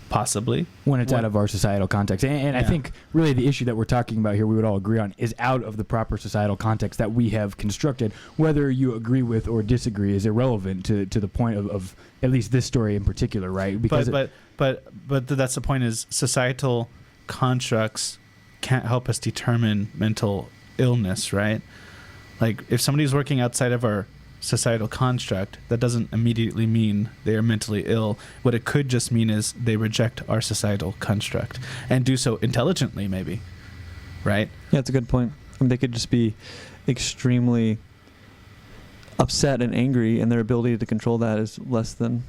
Speaker 2: possibly,
Speaker 1: when it's out of our societal context. And I think really the issue that we're talking about here, we would all agree on, is out of the proper societal context that we have constructed. Whether you agree with or disagree is irrelevant to the point of at least this story in particular, right? Because
Speaker 2: but that's the point, is societal constructs can't help us determine mental illness, right? Like, if somebody's working outside of our societal construct, that doesn't immediately mean they are mentally ill. What it could just mean is they reject our societal construct and do so intelligently, maybe, right?
Speaker 3: Yeah, that's a good point. I mean, they could just be extremely upset and angry, and their ability to control that is less than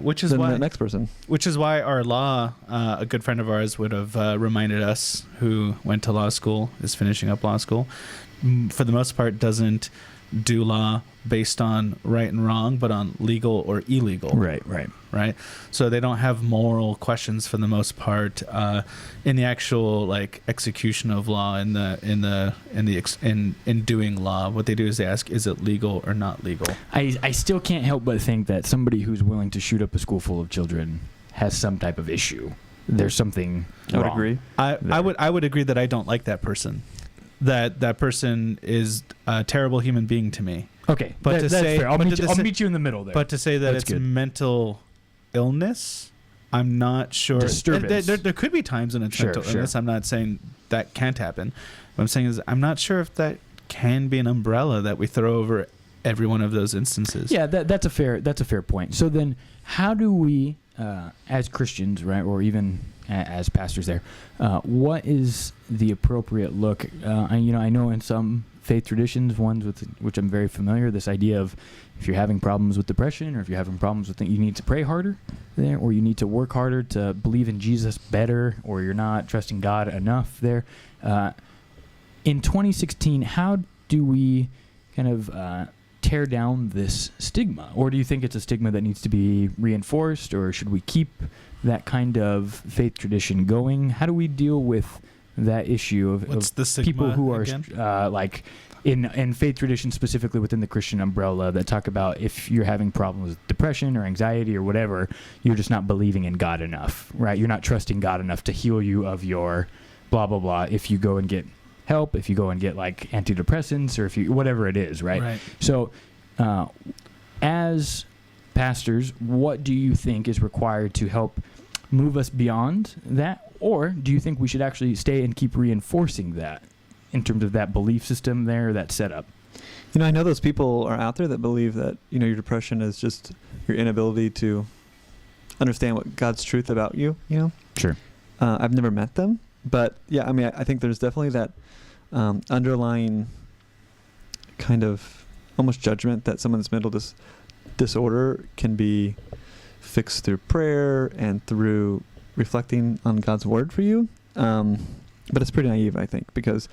Speaker 2: which is why
Speaker 3: the next person.
Speaker 2: Which is why our law, a good friend of ours would have reminded us, who went to law school, is finishing up law school, for the most part doesn't do law based on right and wrong, but on legal or illegal. Right. So they don't have moral questions for the most part in the actual like execution of law, in doing law. What they do is they ask, is it legal or not legal?
Speaker 1: I still can't help but think that somebody who's willing to shoot up a school full of children has some type of issue. There's something
Speaker 3: I would
Speaker 1: wrong.
Speaker 3: agree.
Speaker 2: I would agree that I don't like that person. That person is a terrible human being to me.
Speaker 1: Okay,
Speaker 2: but
Speaker 1: that's fair. I'll meet you in the middle there.
Speaker 2: But to say that
Speaker 1: That's
Speaker 2: it's
Speaker 1: good.
Speaker 2: mental illness, I'm not sure.
Speaker 1: Disturbance.
Speaker 2: There could be times when it's mental illness. I'm not saying that can't happen. What I'm saying is I'm not sure if that can be an umbrella that we throw over every one of those instances.
Speaker 1: Yeah, that's a fair point. So then, how do we, as Christians, right, or even as pastors there, what is the appropriate look? I know in some faith traditions, ones with which I'm very familiar, this idea of if you're having problems with depression, or if you're having problems with things, you need to pray harder there, or you need to work harder to believe in Jesus better, or you're not trusting God enough there. In 2016, how do we kind of tear down this stigma? Or do you think it's a stigma that needs to be reinforced, or should we keep that kind of faith tradition going? How do we deal with that issue of people who are like in faith tradition, specifically within the Christian umbrella, that talk about if you're having problems with depression or anxiety or whatever, you're just not believing in God enough, right? You're not trusting God enough to heal you of your blah, blah, blah. If you go and get help, if you go and get like antidepressants, or if you, whatever it is, right? So as pastors, what do you think is required to help move us beyond that? Or do you think we should actually stay and keep reinforcing that in terms of that belief system there, that setup?
Speaker 3: I know those people are out there that believe that, your depression is just your inability to understand what God's truth about you,
Speaker 1: Sure.
Speaker 3: I've never met them, but yeah, I think there's definitely that underlying kind of almost judgment that someone's mental disorder can be fixed through prayer and through reflecting on God's word for you. But it's pretty naive, I think, because,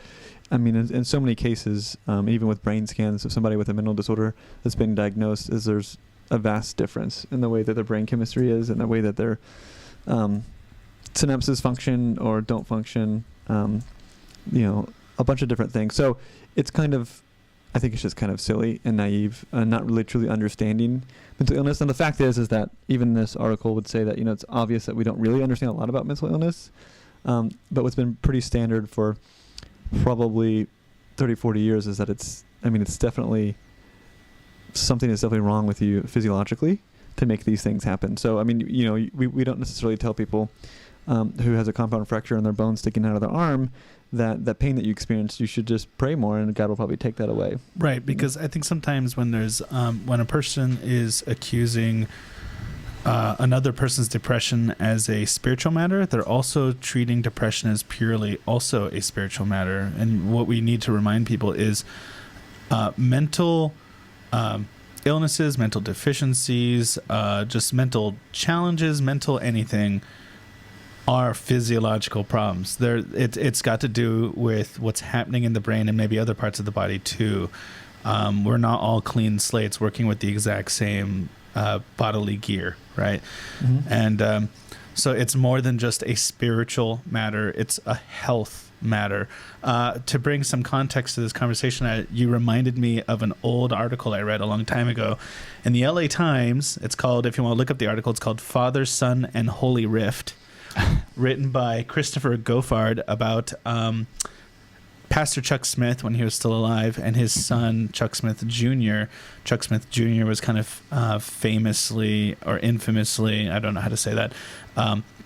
Speaker 3: I mean, in so many cases, even with brain scans of somebody with a mental disorder that's been diagnosed, there's a vast difference in the way that their brain chemistry is and the way that their synapses function or don't function, a bunch of different things. So it's kind of, I think it's just kind of silly and naive, not really truly understanding mental illness. And the fact is that even this article would say that, it's obvious that we don't really understand a lot about mental illness. But what's been pretty standard for probably 30, 40 years is that it's definitely something is definitely wrong with you physiologically to make these things happen. So, I mean, we don't necessarily tell people who has a compound fracture in their bone sticking out of their arm that pain that you experience, you should just pray more and God will probably take that away.
Speaker 2: Right, because I think sometimes when there's when a person is accusing another person's depression as a spiritual matter, they're also treating depression as purely also a spiritual matter. And what we need to remind people is mental illnesses, mental deficiencies, just mental challenges, mental anything are physiological problems. It's got to do with what's happening in the brain and maybe other parts of the body too. We're not all clean slates working with the exact same bodily gear, right? Mm-hmm. And so it's more than just a spiritual matter. It's a health matter. To bring some context to this conversation, you reminded me of an old article I read a long time ago in the LA Times. It's called, if you want to look up the article, it's called Father, Son, and Holy Rift, written by Christopher Goffard about Pastor Chuck Smith when he was still alive, and his son Chuck Smith Jr. Chuck Smith Jr. was kind of famously or infamously, I don't know how to say that,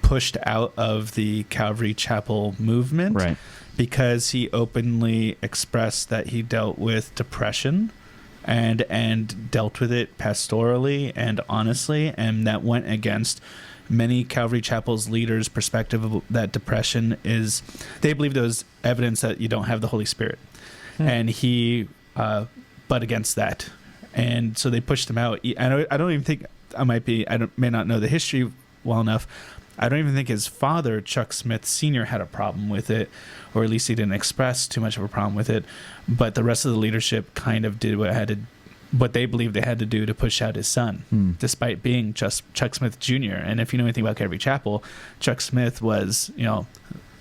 Speaker 2: pushed out of the Calvary Chapel movement, right, because he openly expressed that he dealt with depression and dealt with it pastorally and honestly, and that went against many Calvary Chapel's leaders' perspective of that depression is, they believe there was evidence that you don't have the Holy Spirit. And he butt against that. And so they pushed him out. I don't even think may not know the history well enough. I don't even think his father, Chuck Smith Sr., had a problem with it, or at least he didn't express too much of a problem with it. But the rest of the leadership kind of did what they believed they had to do to push out his son, despite being just Chuck Smith Jr. And if you know anything about Calvary Chapel, Chuck Smith was,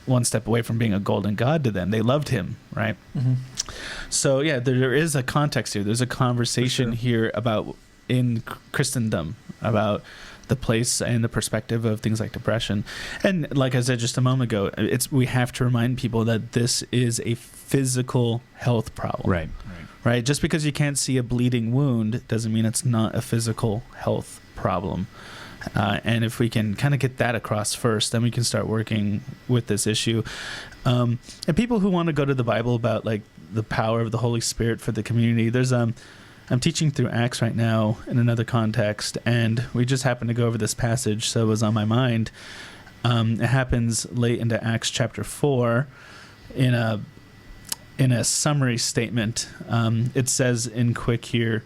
Speaker 2: one step away from being a golden god to them. They loved him, right? Mm-hmm. So, yeah, there is a context here. There's a conversation here about, in Christendom, about the place and the perspective of things like depression. And like I said just a moment ago, we have to remind people that this is a physical health problem. Right? Just because you can't see a bleeding wound doesn't mean it's not a physical health problem. And if we can kind of get that across first, then we can start working with this issue. And people who want to go to the Bible about like the power of the Holy Spirit for the community, there's I'm teaching through Acts right now in another context, and we just happened to go over this passage, so it was on my mind. It happens late into Acts chapter 4 in a summary statement. It says in quick here,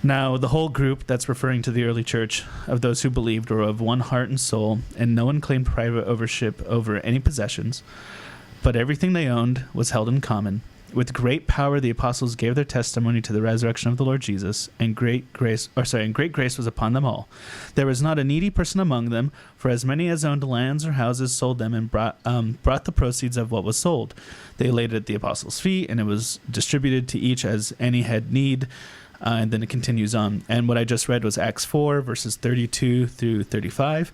Speaker 2: "Now the whole group," that's referring to the early church, "of those who believed were of one heart and soul, and no one claimed private ownership over any possessions, but everything they owned was held in common. With great power the apostles gave their testimony to the resurrection of the Lord Jesus, and great grace was upon them all. There was not a needy person among them, for as many as owned lands or houses sold them and brought the proceeds of what was sold. They laid it at the apostles' feet, and it was distributed to each as any had need." And then it continues on. And what I just read was Acts 4, verses 32 through 35.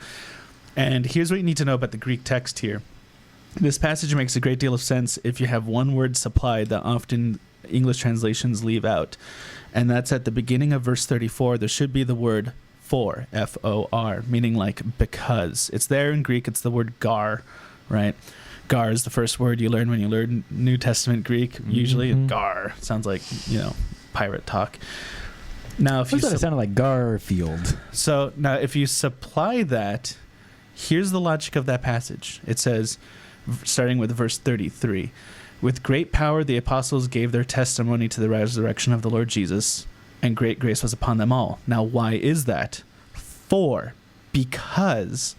Speaker 2: And here's what you need to know about the Greek text here. This passage makes a great deal of sense if you have one word supplied that often English translations leave out. And that's at the beginning of verse 34. There should be the word for, F-O-R, meaning like because. It's there in Greek. It's the word gar, right? Gar is the first word you learn when you learn New Testament Greek. Usually gar sounds like, pirate talk. Now, if
Speaker 1: it sounded like Garfield.
Speaker 2: So now if you supply that, here's the logic of that passage. It says, starting with verse 33, "With great power the apostles gave their testimony to the resurrection of the Lord Jesus, and great grace was upon them all. Now, why is that? Because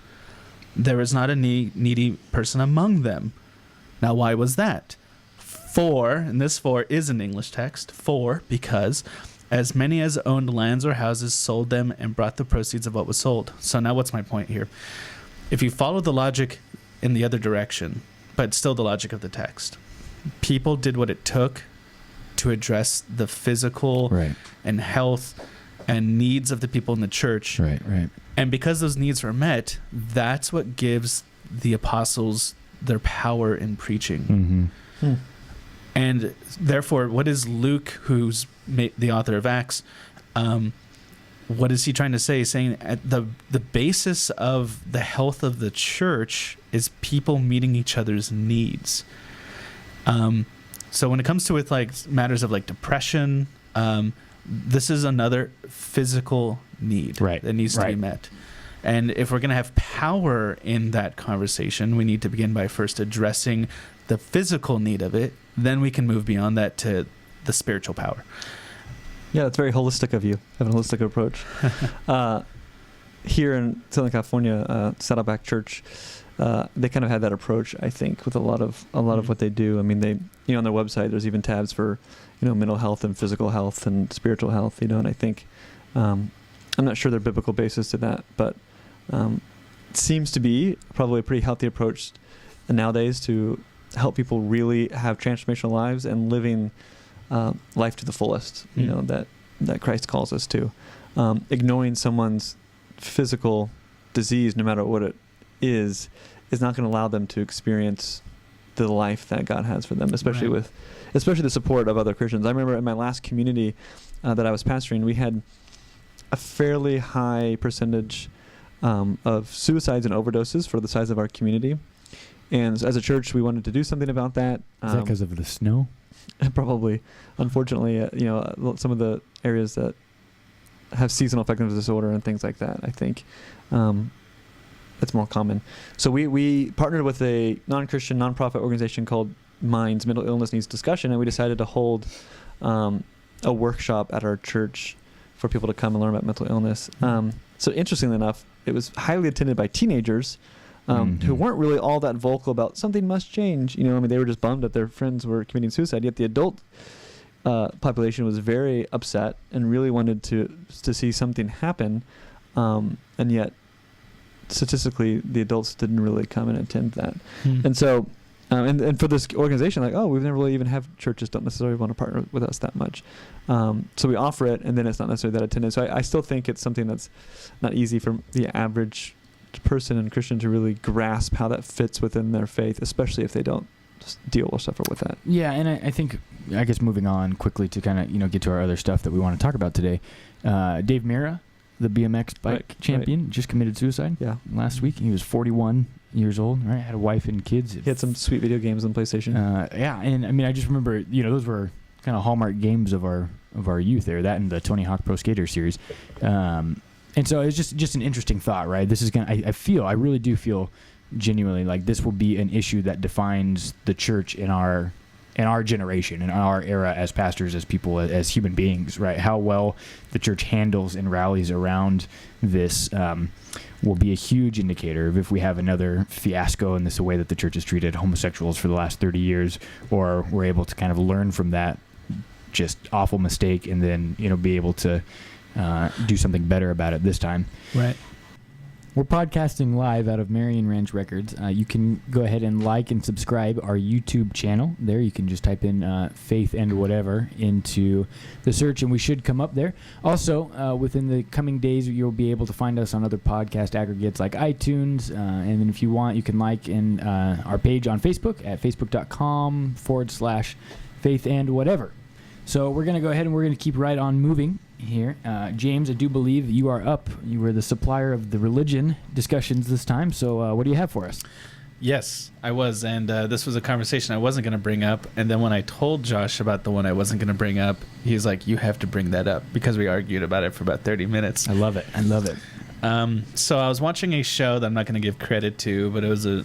Speaker 2: there is not a needy person among them. Now, why was that? And this for is an English text. Because as many as owned lands or houses sold them and brought the proceeds of what was sold. So now what's my point here? If you follow the logic in the other direction, but still the logic of the text, people did what it took to address the physical and health and needs of the people in the church.
Speaker 1: Right.
Speaker 2: And because those needs were met, that's what gives the apostles their power in preaching.
Speaker 1: Mm-hmm.
Speaker 2: And therefore, what is Luke, who's the author of Acts, what is he trying to say? He's saying at the basis of the health of the church is people meeting each other's needs. So when it comes to with like matters of like depression, this is another physical need that needs to be met. And if we're going to have power in that conversation, we need to begin by first addressing the physical need of it. Then we can move beyond that to the spiritual power.
Speaker 3: Yeah, it's very holistic of you, having a holistic approach. Here in Southern California, Saddleback Church, they kind of had that approach, I think, with a lot of what they do. I mean, they, on their website, there's even tabs for, mental health and physical health and spiritual health, and I think, I'm not sure their biblical basis to that, but it seems to be probably a pretty healthy approach nowadays to help people really have transformational lives and living life to the fullest, that Christ calls us to. Ignoring someone's physical disease, no matter what it is not going to allow them to experience the life that God has for them, especially the support of other Christians. I remember in my last community that I was pastoring, we had a fairly high percentage of suicides and overdoses for the size of our community. And as a church, we wanted to do something about that.
Speaker 1: Is that because of the snow?
Speaker 3: Probably. Unfortunately, some of the areas that have seasonal affective disorder and things like that, I think it's more common. So we partnered with a non-Christian, nonprofit organization called Minds, Mental Illness Needs Discussion, and we decided to hold a workshop at our church for people to come and learn about mental illness. So interestingly enough, it was highly attended by teenagers who weren't really all that vocal about something must change. They were just bummed that their friends were committing suicide. Yet the adult population was very upset and really wanted to see something happen. And yet, statistically, the adults didn't really come and attend that. And so, and for this organization, we've never really even have churches don't necessarily want to partner with us that much. So we offer it, and then it's not necessarily that attendance. So I still think it's something that's not easy for the average person and Christian to really grasp how that fits within their faith, especially if they don't deal or suffer with that.
Speaker 1: Yeah, and I guess moving on quickly to kind of get to our other stuff that we want to talk about today. Dave Mira, the BMX bike champion, just committed suicide last week. He was 41 years old, right? Had a wife and kids.
Speaker 3: He had some sweet video games on PlayStation.
Speaker 1: And I just remember, those were kind of hallmark games of our youth there, that and the Tony Hawk Pro Skater series. And so it's just an interesting thought, right? This is I really do feel genuinely like this will be an issue that defines the church in our generation, in our era as pastors, as people, as human beings, right? How well the church handles and rallies around this will be a huge indicator of if we have another fiasco in this way that the church has treated homosexuals for the last 30 years, or we're able to kind of learn from that just awful mistake and then, be able to do something better about it this time.
Speaker 2: Right.
Speaker 1: We're podcasting live out of Marion Ranch Records. You can go ahead and like and subscribe our YouTube channel. There you can just type in Faith and Whatever into the search, and we should come up there. Also, within the coming days, you'll be able to find us on other podcast aggregates like iTunes. And then if you want, you can like in our page on Facebook at facebook.com/Faith and Whatever. So we're going to go ahead and we're going to keep right on moving here. James, I do believe you are up. You were the supplier of the religion discussions this time. So what do you have for us?
Speaker 2: Yes, I was. And this was a conversation I wasn't going to bring up. And then when I told Josh about the one I wasn't going to bring up, he's like, you have to bring that up, because we argued about it for about 30 minutes.
Speaker 1: I love it.
Speaker 2: So I was watching a show that I'm not going to give credit to, but it was a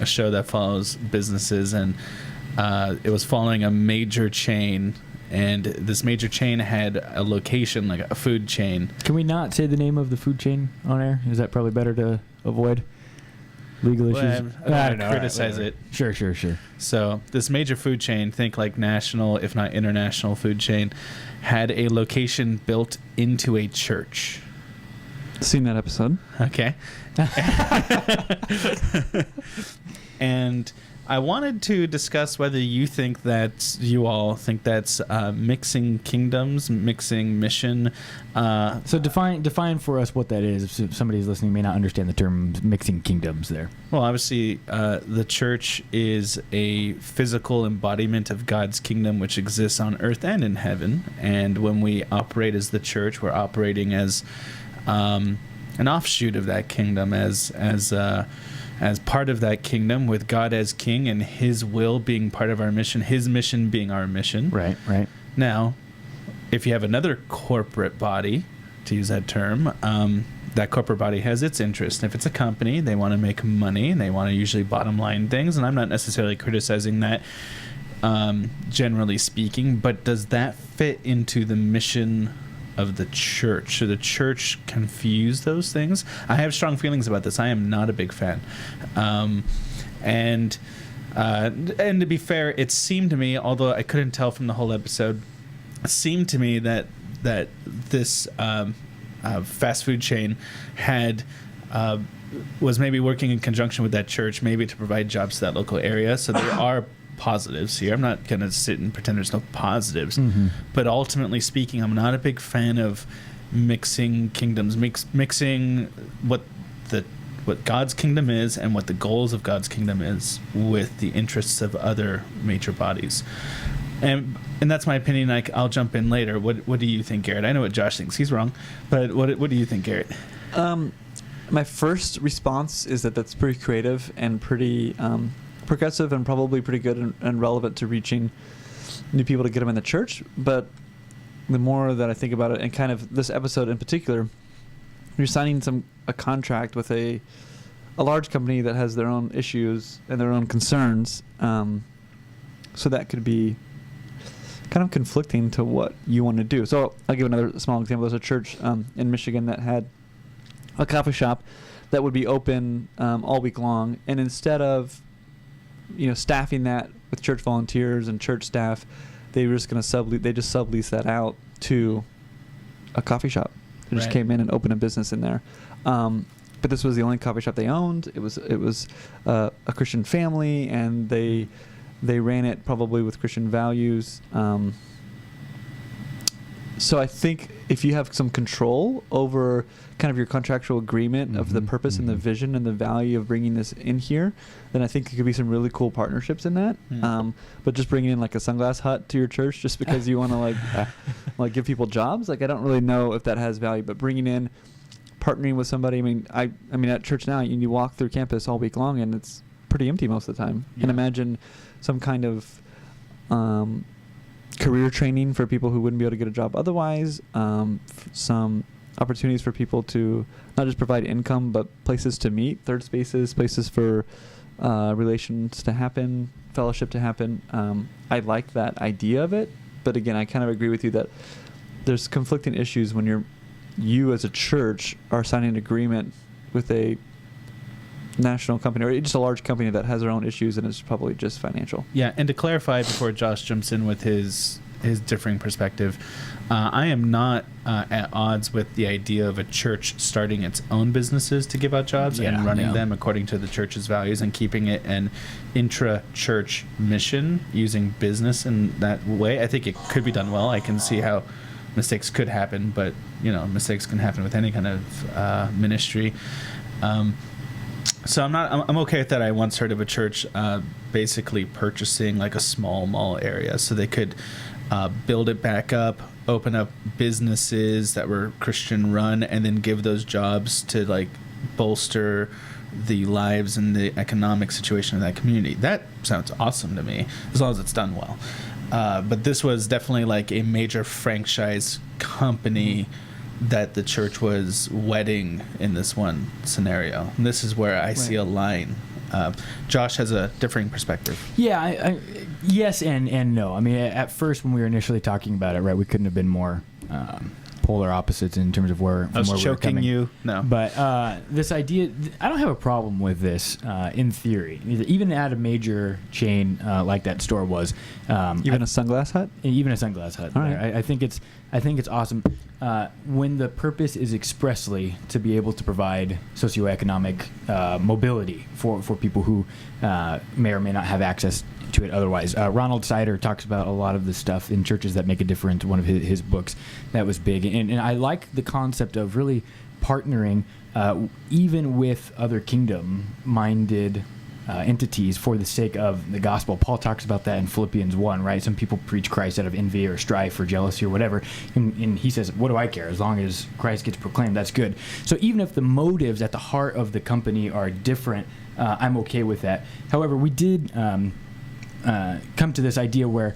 Speaker 2: show that follows businesses, and it was following a major chain and this major chain had a location, like a food chain.
Speaker 1: Can we not say the name of the food chain on air? Is that probably better to avoid legal issues?
Speaker 2: I don't know. Criticize it.
Speaker 1: Sure.
Speaker 2: So this major food chain, think like national, if not international food chain, had a location built into a church.
Speaker 3: Seen that episode.
Speaker 2: Okay. And I wanted to discuss whether you all think that's mixing kingdoms, mixing mission.
Speaker 1: So define for us what that is. If somebody's listening may not understand the term mixing kingdoms there.
Speaker 2: Well, obviously, the church is a physical embodiment of God's kingdom, which exists on earth and in heaven. And when we operate as the church, we're operating as an offshoot of that kingdom, as part of that kingdom, with God as king and his will being part of our mission, his mission being our mission.
Speaker 1: Right.
Speaker 2: Now, if you have another corporate body, to use that term, that corporate body has its interest. If it's a company, they want to make money, and they want to usually bottom line things, and I'm not necessarily criticizing that, generally speaking, but does that fit into the mission of the church? Should the church confuse those things? I have strong feelings about this. I am not a big fan. And to be fair, it seemed to me, although I couldn't tell from the whole episode, it seemed to me that this fast food chain was maybe working in conjunction with that church, maybe to provide jobs to that local area. So there are positives here. I'm not going to sit and pretend there's no positives.
Speaker 1: Mm-hmm.
Speaker 2: But ultimately speaking, I'm not a big fan of mixing kingdoms, mixing what God's kingdom is and what the goals of God's kingdom is with the interests of other major bodies. And that's my opinion. I'll jump in later. What do you think, Garrett? I know what Josh thinks. He's wrong. But what do you think, Garrett?
Speaker 3: My first response is that that's pretty creative and pretty progressive and probably pretty good and relevant to reaching new people to get them in the church. But the more that I think about it, and kind of this episode in particular, you're signing a contract with a large company that has their own issues and their own concerns. So that could be kind of conflicting to what you want to do. So I'll give another small example. There's a church in Michigan that had a coffee shop that would be open all week long, and instead of staffing that with church volunteers and church staff, they were just going to sublease that out to a coffee shop. They just came in and opened a business in there. But this was the only coffee shop they owned. It was a Christian family, and they ran it probably with Christian values. So I think if you have some control over kind of your contractual agreement of the purpose and the vision and the value of bringing this in here, then I think there could be some really cool partnerships in that. But just bringing in like a Sunglass Hut to your church just because you want to like give people jobs, like I don't really know if that has value. But bringing in, partnering with somebody, I mean at church now you walk through campus all week long and it's pretty empty most of the time. Yeah. And imagine some kind of career training for people who wouldn't be able to get a job otherwise, some opportunities for people to not just provide income but places to meet, third spaces, places for relations to happen, fellowship to happen. I like that idea of it, but again, I kind of agree with you that there's conflicting issues when you as a church are signing an agreement with a national company or just a large company that has their own issues and it's probably just financial.
Speaker 2: Yeah, and to clarify before Josh jumps in with his differing perspective, I am not at odds with the idea of a church starting its own businesses to give out jobs and running them according to the church's values and keeping it an intra-church mission using business in that way. I think it could be done well. I can see how mistakes could happen, but mistakes can happen with any kind of ministry. So I'm okay with that. I once heard of a church basically purchasing like a small mall area so they could build it back up, open up businesses that were Christian run, and then give those jobs to like bolster the lives and the economic situation of that community. That sounds awesome to me, as long as it's done well. But this was definitely like a major franchise company that the church was wedding in this one scenario. And this is where I see a line Josh has a differing perspective.
Speaker 1: Yeah, yes and no. I mean, at first when we were initially talking about it, right, we couldn't have been more polar opposites in terms of where
Speaker 2: I was
Speaker 1: where we were
Speaker 2: choking
Speaker 1: coming.
Speaker 2: you. No,
Speaker 1: But this idea, I don't have a problem with this in theory. Even at a major chain like that store was,
Speaker 3: Even a sunglass hut?
Speaker 1: even a sunglass hut.
Speaker 3: All
Speaker 1: There.
Speaker 3: right.
Speaker 1: I think it's awesome when the purpose is expressly to be able to provide socioeconomic mobility for people who may or may not have access to it otherwise. Ronald Sider talks about a lot of the stuff in churches that make a difference. One of his books that was big, and I like the concept of really partnering even with other kingdom-minded entities for the sake of the gospel. Paul talks about that in Philippians 1, right? Some people preach Christ out of envy or strife or jealousy or whatever, and he says, what do I care? As long as Christ gets proclaimed, that's good. So even if the motives at the heart of the company are different, I'm okay with that. However, we did come to this idea where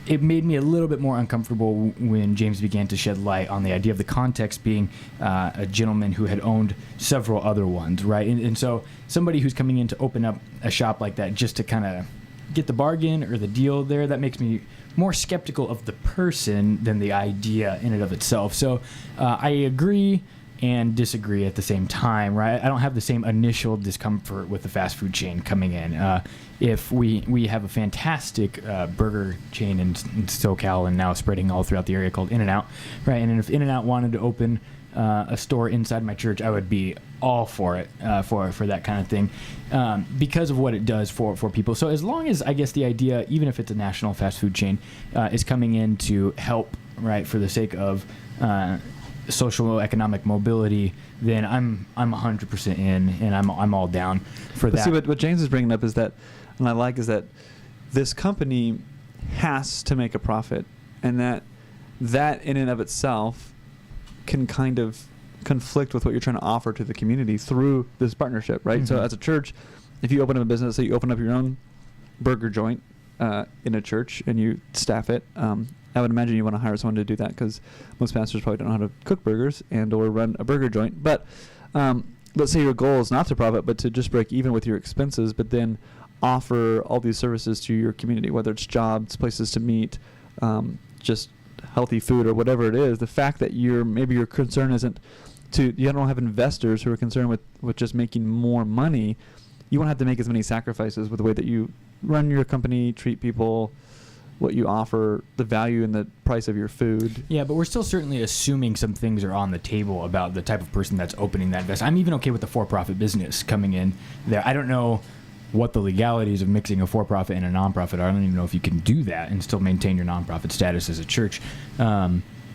Speaker 1: it made me a little bit more uncomfortable when James began to shed light on the idea of the context being a gentleman who had owned several other ones, right? And so somebody who's coming in to open up a shop like that just to kind of get the bargain or the deal there, that makes me more skeptical of the person than the idea in and of itself. So I agree and disagree at the same time, right? I don't have the same initial discomfort with the fast food chain coming in. If we have a fantastic burger chain in SoCal and now spreading all throughout the area called In-N-Out, right? And if In-N-Out wanted to open a store inside my church, I would be all for it, for that kind of thing, because of what it does for people. So as long as, I guess, the idea, even if it's a national fast food chain, is coming in to help, right, for the sake of social economic mobility, then I'm 100% in, and I'm all down for
Speaker 3: But
Speaker 1: that.
Speaker 3: see, what James is bringing up is that, and I like, is that this company has to make a profit, and that in and of itself can kind of conflict with what you're trying to offer to the community through this partnership, right? So
Speaker 1: Mhm.
Speaker 3: as a church, if you open up a business, so you open up your own burger joint in a church and you staff it, I would imagine you want to hire someone to do that, because most pastors probably don't know how to cook burgers and or run a burger joint. But let's say your goal is not to profit, but to just break even with your expenses, but then offer all these services to your community, whether it's jobs, places to meet, just healthy food or whatever it is. The fact that maybe your concern isn't you don't have investors who are concerned with just making more money. You won't have to make as many sacrifices with the way that you run your company, treat people, what you offer, the value and the price of your food.
Speaker 1: Yeah, but we're still certainly assuming some things are on the table about the type of person that's opening that investment. I'm even okay with the for-profit business coming in there. I don't know what the legalities of mixing a for-profit and a non-profit are. I don't even know if you can do that and still maintain your non-profit status as a church,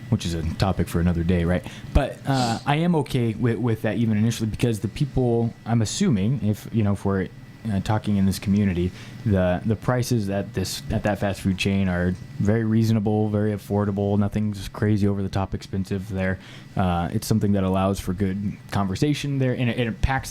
Speaker 1: which is a topic for another day, right? But I am okay with that even initially, because the people, I'm assuming, if we're talking in this community, the prices at that fast food chain are very reasonable, very affordable. Nothing's crazy over the top expensive there. It's something that allows for good conversation there, and it packs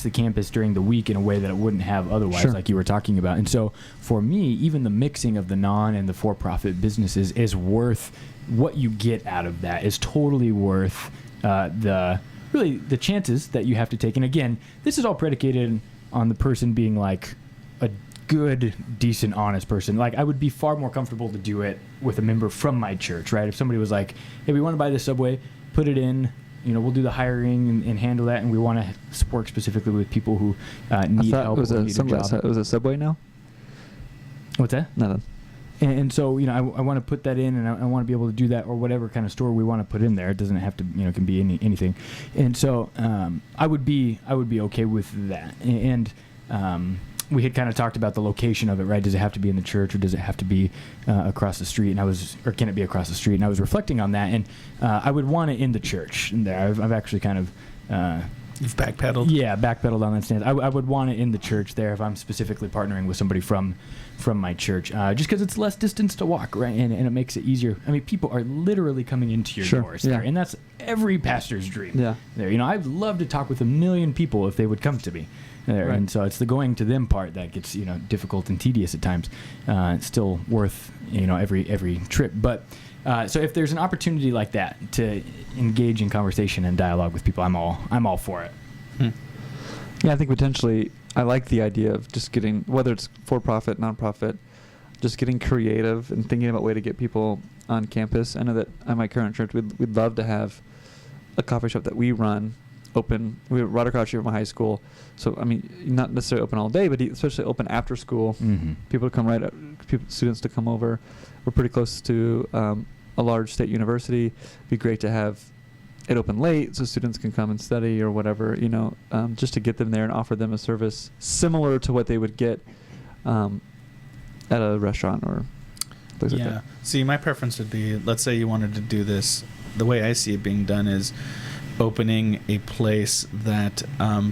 Speaker 1: the campus during the week in a way that it wouldn't have otherwise,
Speaker 3: Sure.
Speaker 1: like you were talking about. And so for me, even the mixing of the non and the for-profit businesses is worth what you get out of that. Is totally worth the chances that you have to take. And again, this is all predicated on the person being like a good, decent, honest person. Like, I would be far more comfortable to do it with a member from my church, right? If somebody was like, hey, we want to buy this Subway, put it in, we'll do the hiring and handle that, and we want to work specifically with people who need help.
Speaker 3: It was
Speaker 1: or
Speaker 3: a
Speaker 1: need a job.
Speaker 3: it was a Subway now?
Speaker 1: What's that?
Speaker 3: Nothing.
Speaker 1: And so, I want to put that in, and I want to be able to do that, or whatever kind of store we want to put in there. It doesn't have to, it can be anything. And so, I would be okay with that. And we had kind of talked about the location of it, right? Does it have to be in the church, or does it have to be across the street? Or can it be across the street? And I was reflecting on that, and I would want it in the church. And there, I've actually kind of.
Speaker 2: You've backpedaled?
Speaker 1: Yeah, backpedaled on that stance. I would want it in the church there if I'm specifically partnering with somebody from my church, just because it's less distance to walk, right? And it makes it easier. I mean, people are literally coming into your
Speaker 3: Sure,
Speaker 1: doors there,
Speaker 3: yeah.
Speaker 1: and that's every pastor's dream.
Speaker 3: Yeah.
Speaker 1: There, I'd love to talk with 1 million people if they would come to me there,
Speaker 3: Right.
Speaker 1: and so it's the going to them part that gets difficult and tedious at times. It's still worth every trip, but. So if there's an opportunity like that to engage in conversation and dialogue with people, I'm all for it.
Speaker 3: Yeah, I think potentially I like the idea of just getting, whether it's for-profit, non-profit, just getting creative and thinking about a way to get people on campus. I know that at my current church, we'd love to have a coffee shop that we run open. We're right across here from my high school. So, I mean, not necessarily open all day, but especially open after school.
Speaker 1: Mm-hmm.
Speaker 3: People to come students to come over. We're pretty close to a large state university. It'd be great to have it open late so students can come and study or whatever, just to get them there and offer them a service similar to what they would get at a restaurant or place like that.
Speaker 2: See, my preference would be, let's say you wanted to do this. The way I see it being done is opening a place that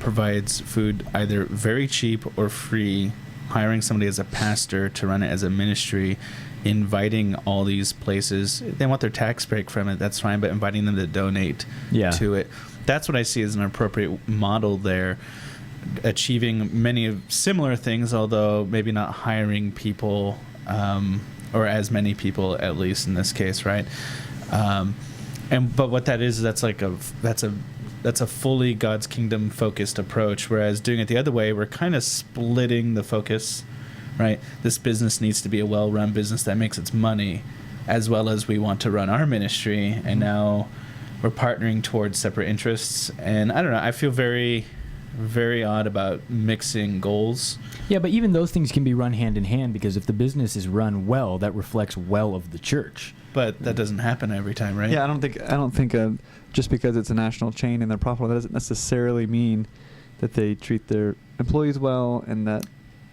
Speaker 2: provides food either very cheap or free, hiring somebody as a pastor to run it as a ministry, inviting all these places. They want their tax break from it, that's fine, but inviting them to donate to it. That's what I see as an appropriate model there, achieving many of similar things, although maybe not hiring people or as many people, at least in this case, right? But what that is, that's a fully God's kingdom focused approach. Whereas doing it the other way, we're kind of splitting the focus, right? This business needs to be a well-run business that makes its money, as well as we want to run our ministry. And now we're partnering towards separate interests. And I don't know, I feel very, very odd about mixing goals.
Speaker 1: Yeah, but even those things can be run hand in hand, because if the business is run well, that reflects well of the church.
Speaker 2: But that doesn't happen every time, right?
Speaker 3: Yeah, I don't think just because it's a national chain and they're profitable, that doesn't necessarily mean that they treat their employees well and that.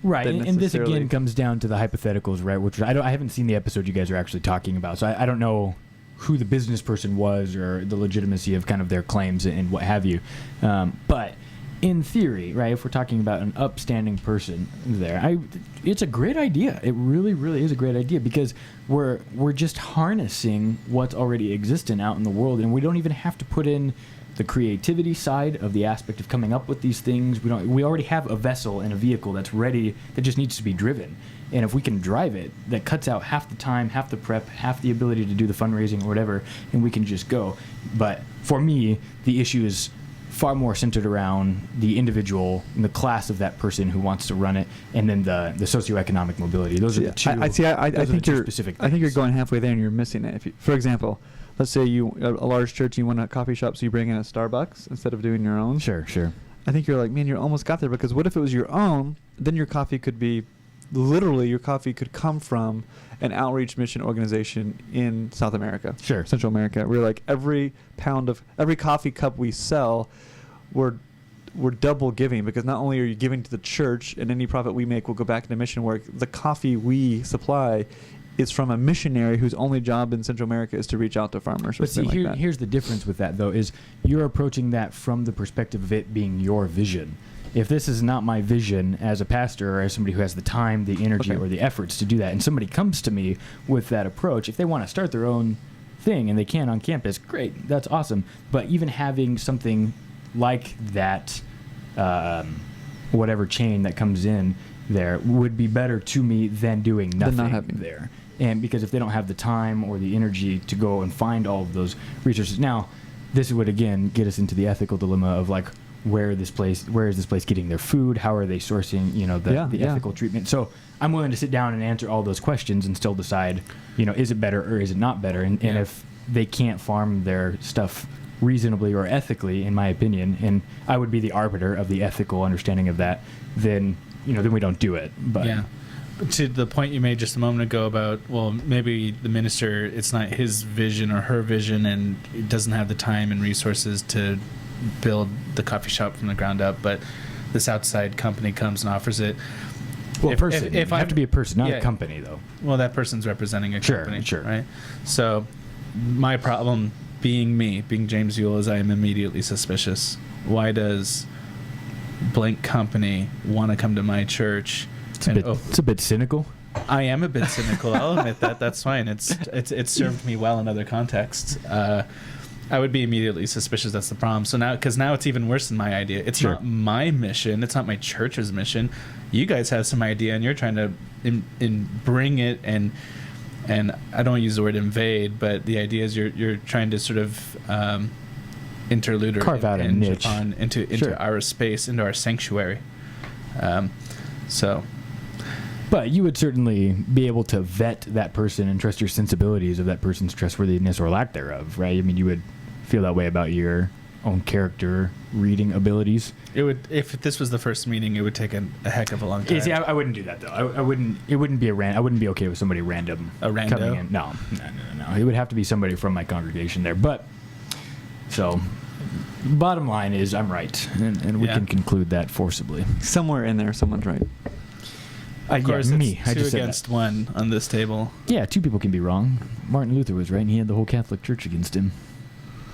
Speaker 1: Right, and this again comes down to the hypotheticals, right? Which I haven't seen the episode you guys are actually talking about, so I don't know who the business person was or the legitimacy of kind of their claims and what have you. But in theory, right, if we're talking about an upstanding person there, it's a great idea. It really, really is a great idea, because we're just harnessing what's already existent out in the world, and we don't even have to put in the creativity side of the aspect of coming up with these things. We already have a vessel and a vehicle that's ready, that just needs to be driven. And if we can drive it, that cuts out half the time, half the prep, half the ability to do the fundraising or whatever, and we can just go. But for me, the issue is far more centered around the individual and the class of that person who wants to run it, and then the socioeconomic mobility. Those are the two. I
Speaker 3: think you're specific. I think you're going halfway there and you're missing it. For example, let's say a large church, you want a coffee shop, so you bring in a Starbucks instead of doing your own.
Speaker 1: Sure.
Speaker 3: I think you're like, man, you almost got there, because what if it was your own? Then your coffee could be, literally, your coffee could come from an outreach mission organization in South America.
Speaker 1: Sure.
Speaker 3: Central America. We're like, every coffee cup we sell, we're double giving, because not only are you giving to the church, and any profit we make will go back into mission work, the coffee we supply is from a missionary whose only job in Central America is to reach out to farmers.
Speaker 1: But see, here's the difference with that, though, is you're approaching that from the perspective of it being your vision. If this is not my vision as a pastor or as somebody who has the time, the energy, or the efforts to do that, and somebody comes to me with that approach, if they want to start their own thing and they can on campus, great, that's awesome. But even having something like that, whatever chain that comes in there, would be better to me than doing nothing there. And because if they don't have the time or the energy to go and find all of those resources, now this would again get us into the ethical dilemma of like, where is this place getting their food? How are they sourcing, the ethical treatment? So I'm willing to sit down and answer all those questions and still decide, is it better or is it not better? And if they can't farm their stuff reasonably or ethically, in my opinion, and I would be the arbiter of the ethical understanding of that, then we don't do it. But
Speaker 2: yeah. To the point you made just a moment ago about, well, maybe the minister, it's not his vision or her vision, and he doesn't have the time and resources to build the coffee shop from the ground up, but this outside company comes and offers it.
Speaker 1: Well, if I have to be a person, not a company, though.
Speaker 2: Well, that person's representing a company,
Speaker 1: sure,
Speaker 2: right? So my problem, being James Ewell, is I am immediately suspicious. Why does blank company want to come to my church?
Speaker 1: It's a bit cynical.
Speaker 2: I am a bit cynical. I'll admit that. That's fine. It's served me well in other contexts. I would be immediately suspicious. That's the problem. So now it's even worse than my idea. It's not my mission. It's not my church's mission. You guys have some idea, and you're trying to bring it, and I don't use the word invade, but the idea is you're trying to sort of interlude or
Speaker 1: Carve out a
Speaker 2: impinge
Speaker 1: niche.
Speaker 2: into
Speaker 1: Sure.
Speaker 2: our space, into our sanctuary. So
Speaker 1: But you would certainly be able to vet that person and trust your sensibilities of that person's trustworthiness or lack thereof, right? I mean, you would feel that way about your own character reading abilities.
Speaker 2: it would, if this was the first meeting, it would take a heck of a long time.
Speaker 1: Yeah, see, I wouldn't do that though. I wouldn't. It wouldn't be I wouldn't be okay with somebody random
Speaker 2: A rando?
Speaker 1: coming in. No. It would have to be somebody from my congregation there. But so, bottom line is, I'm right, and we
Speaker 2: Yeah.
Speaker 1: can conclude that forcibly.
Speaker 3: Somewhere in there, someone's right.
Speaker 2: Of course,
Speaker 1: yeah,
Speaker 2: it's
Speaker 1: me. I
Speaker 2: two
Speaker 1: just said
Speaker 2: against
Speaker 1: that.
Speaker 2: one on this table.
Speaker 1: Yeah, two people can be wrong. Martin Luther was right, and he had the whole Catholic Church against him.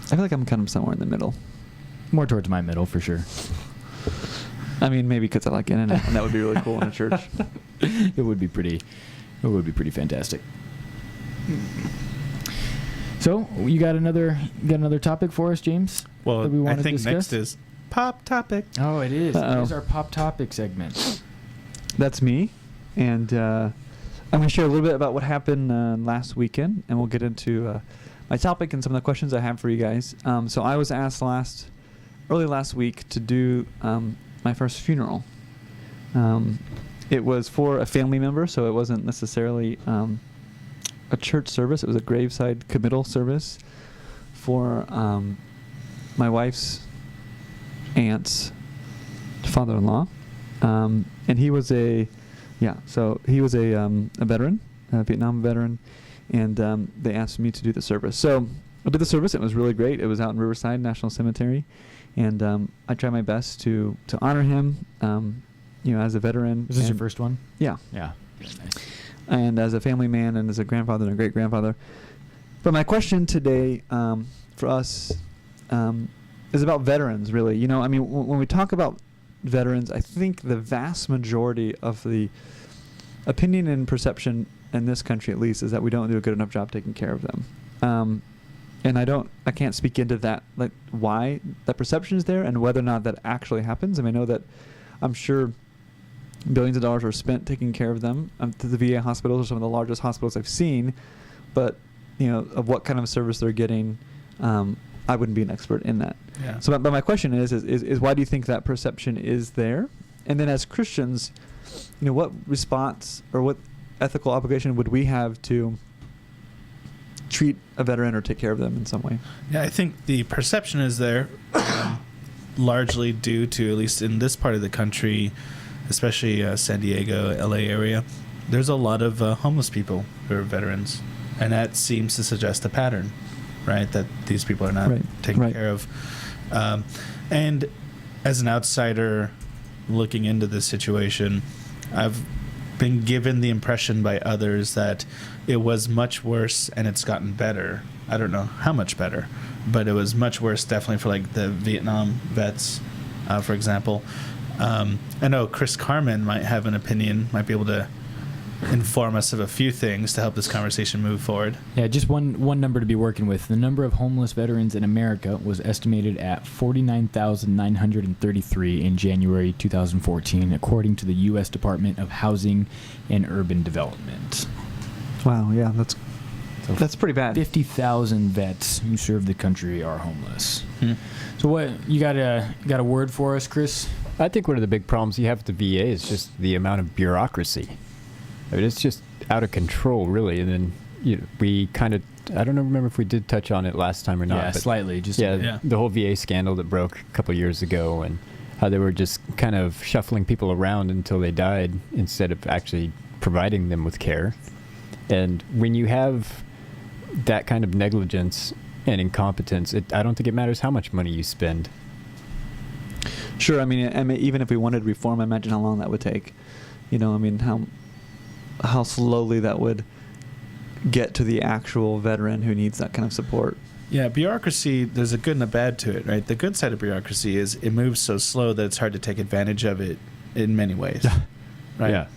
Speaker 3: I feel like I'm kind of somewhere in the middle.
Speaker 1: More towards my middle, for sure.
Speaker 3: I mean, maybe because I like internet, and that would be really cool in a church.
Speaker 1: It would be pretty fantastic. So, you got another topic for us, James?
Speaker 2: Well,
Speaker 1: that we
Speaker 2: I
Speaker 1: want to
Speaker 2: think
Speaker 1: discuss?
Speaker 2: next is pop topic.
Speaker 1: Oh, it is.
Speaker 3: Uh-oh.
Speaker 1: Here's our pop topic segment.
Speaker 3: That's me, and I'm going to share a little bit about what happened last weekend, and we'll get into my topic and some of the questions I have for you guys. So I was asked early last week to do my first funeral. It was for a family member, so it wasn't necessarily a church service. It was a graveside committal service for my wife's aunt's father-in-law. And he was a veteran, a Vietnam veteran, and they asked me to do the service. So I did the service. It was really great. It was out in Riverside National Cemetery, and I tried my best to honor him, as a veteran.
Speaker 1: Is this your
Speaker 3: and-
Speaker 1: first one?
Speaker 3: Yeah,
Speaker 1: Yeah. Nice.
Speaker 3: and as a family man and as a grandfather and a great-grandfather. But my question today for us is about veterans, really. When we talk about veterans, I think the vast majority of the opinion and perception in this country, at least, is that we don't do a good enough job taking care of them. And I can't speak into that, like why that perception is there and whether or not that actually happens. I mean, I know that I'm sure billions of dollars are spent taking care of them. The VA hospitals are some of the largest hospitals I've seen, but of what kind of service they're getting, I wouldn't be an expert in that.
Speaker 2: Yeah.
Speaker 3: So, but my question is why do you think that perception is there? And then as Christians, what response or what ethical obligation would we have to treat a veteran or take care of them in some way?
Speaker 2: Yeah, I think the perception is there, largely due to, at least in this part of the country, especially San Diego, LA area, there's a lot of homeless people who are veterans, and that seems to suggest a pattern, right? That these people are not taken care of. And as an outsider looking into this situation, I've been given the impression by others that it was much worse and it's gotten better. I don't know how much better, but it was much worse definitely for like the Vietnam vets, for example. I know Chris Carmen might have an opinion, might be able to inform us of a few things to help this conversation move forward.
Speaker 1: Yeah, just one number to be working with. The number of homeless veterans in America was estimated at 49,933 in January 2014, according to the U.S. Department of Housing and Urban Development.
Speaker 3: Wow, yeah, that's pretty bad.
Speaker 1: 50,000 vets who serve the country are homeless. So what, you got a word for us, Chris?
Speaker 4: I think one of the big problems you have with the VA is just the amount of bureaucracy. I mean, it's just out of control, really. And then we kind of, I don't remember if we did touch on it last time or not.
Speaker 1: Yeah,
Speaker 4: but
Speaker 1: slightly. Just
Speaker 2: Yeah.
Speaker 4: the whole VA scandal that broke a couple years ago, and how they were just kind of shuffling people around until they died instead of actually providing them with care. And when you have that kind of negligence and incompetence, I don't think it matters how much money you spend.
Speaker 3: Sure, I mean, even if we wanted reform, imagine how long that would take. How slowly that would get to the actual veteran who needs that kind of support.
Speaker 2: Yeah, bureaucracy, there's a good and a bad to it, right? The good side of bureaucracy is it moves so slow that it's hard to take advantage of it in many ways, right?
Speaker 4: Yeah.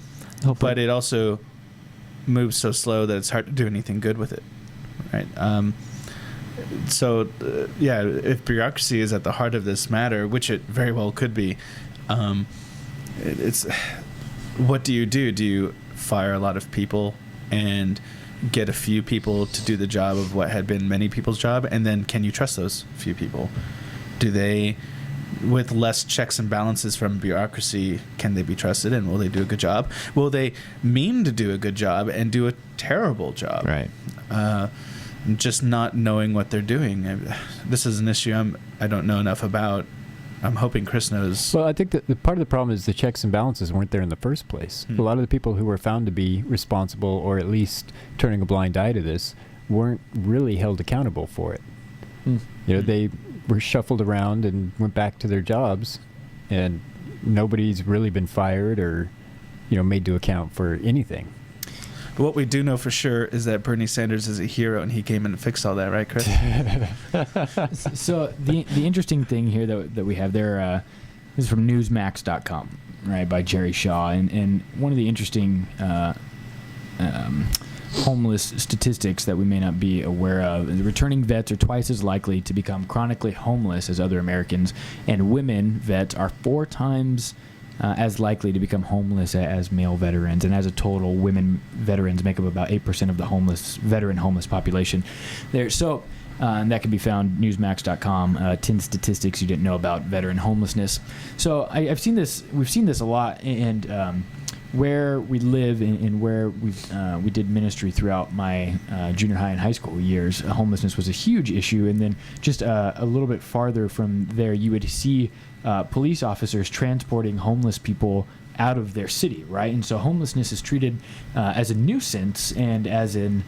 Speaker 3: Hopefully.
Speaker 2: But it also moves so slow that it's hard to do anything good with it, right? If bureaucracy is at the heart of this matter, which it very well could be, it's what do? Do you fire a lot of people and get a few people to do the job of what had been many people's job, and then can you trust those few people? do they, with less checks and balances from bureaucracy, can they be trusted, and will they do a good job? Will they mean to do a good job and do a terrible job?
Speaker 1: Right.
Speaker 2: Just not knowing what they're doing. This is an issue I don't know enough about. I'm hoping Chris knows.
Speaker 4: Well, I think that the part of the problem is the checks and balances weren't there in the first place. A lot of the people who were found to be responsible, or at least turning a blind eye to this, weren't really held accountable for it. You know, they were shuffled around and went back to their jobs, and nobody's really been fired or, made to account for anything.
Speaker 2: But what we do know for sure is that Bernie Sanders is a hero, and he came in and fixed all that, right, Chris?
Speaker 1: So the interesting thing here that we have there is from Newsmax.com, right, by Jerry Shaw, and one of the interesting homeless statistics that we may not be aware of is returning vets are twice as likely to become chronically homeless as other Americans, and women vets are 4 times as likely to become homeless as male veterans. And as a total, women veterans make up about 8% of the veteran homeless population there. So and that can be found Newsmax.com, 10 statistics you didn't know about veteran homelessness. So we've seen this a lot, and where we live and where we did ministry throughout my junior high and high school years, homelessness was a huge issue. And then just a little bit farther from there, you would see police officers transporting homeless people out of their city, right? And so homelessness is treated as a nuisance and as an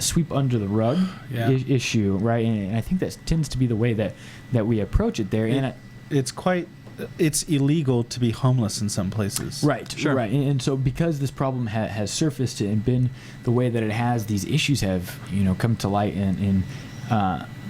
Speaker 1: sweep under the rug issue, right? And I think that tends to be the way that we approach it there.
Speaker 2: It's illegal to be homeless in some places.
Speaker 1: Right,
Speaker 3: sure.
Speaker 1: Right. And so because this problem has surfaced and been the way that it has, these issues have, come to light, and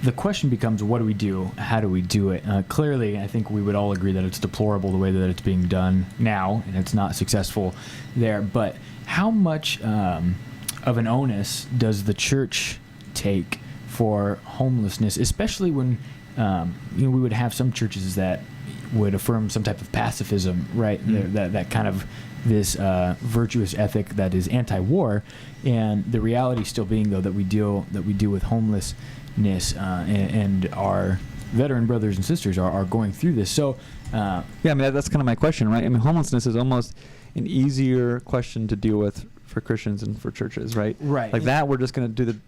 Speaker 1: the question becomes, what do we do? How do we do it? Clearly, I think we would all agree that it's deplorable the way that it's being done now, and it's not successful there. But how much of an onus does the church take for homelessness, especially when we would have some churches that would affirm some type of pacifism, right? That kind of this virtuous ethic that is anti-war, and the reality still being, though, that we deal with homelessness, and our veteran brothers and sisters are going through this. So
Speaker 3: I mean, that's kind of my question, right? I mean, homelessness is almost an easier question to deal with for Christians and for churches, right?
Speaker 1: Right.
Speaker 3: Like that, we're just going to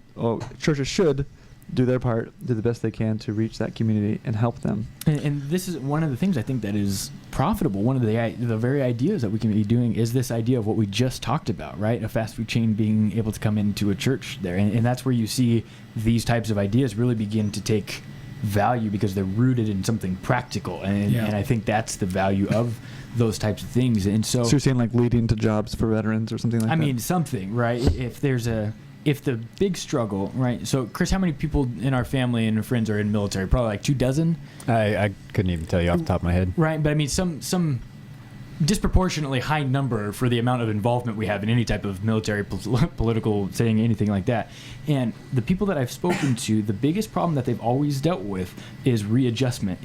Speaker 3: churches should do their part, do the best they can to reach that community and help them.
Speaker 1: And this is one of the things I think that is profitable. One of the very ideas that we can be doing is this idea of what we just talked about, right? A fast food chain being able to come into a church there. And that's where you see these types of ideas really begin to take value, because they're rooted in something practical. And I think that's the value of those types of things. And so
Speaker 3: you're saying like leading to jobs for veterans or something like that? I
Speaker 1: mean, something, right? If the big struggle, right? So, Chris, how many people in our family and friends are in military? Probably like 24.
Speaker 4: I couldn't even tell you off the top of my head.
Speaker 1: Right, but I mean, some disproportionately high number for the amount of involvement we have in any type of military, political setting, anything like that. And the people that I've spoken to, the biggest problem that they've always dealt with is readjustment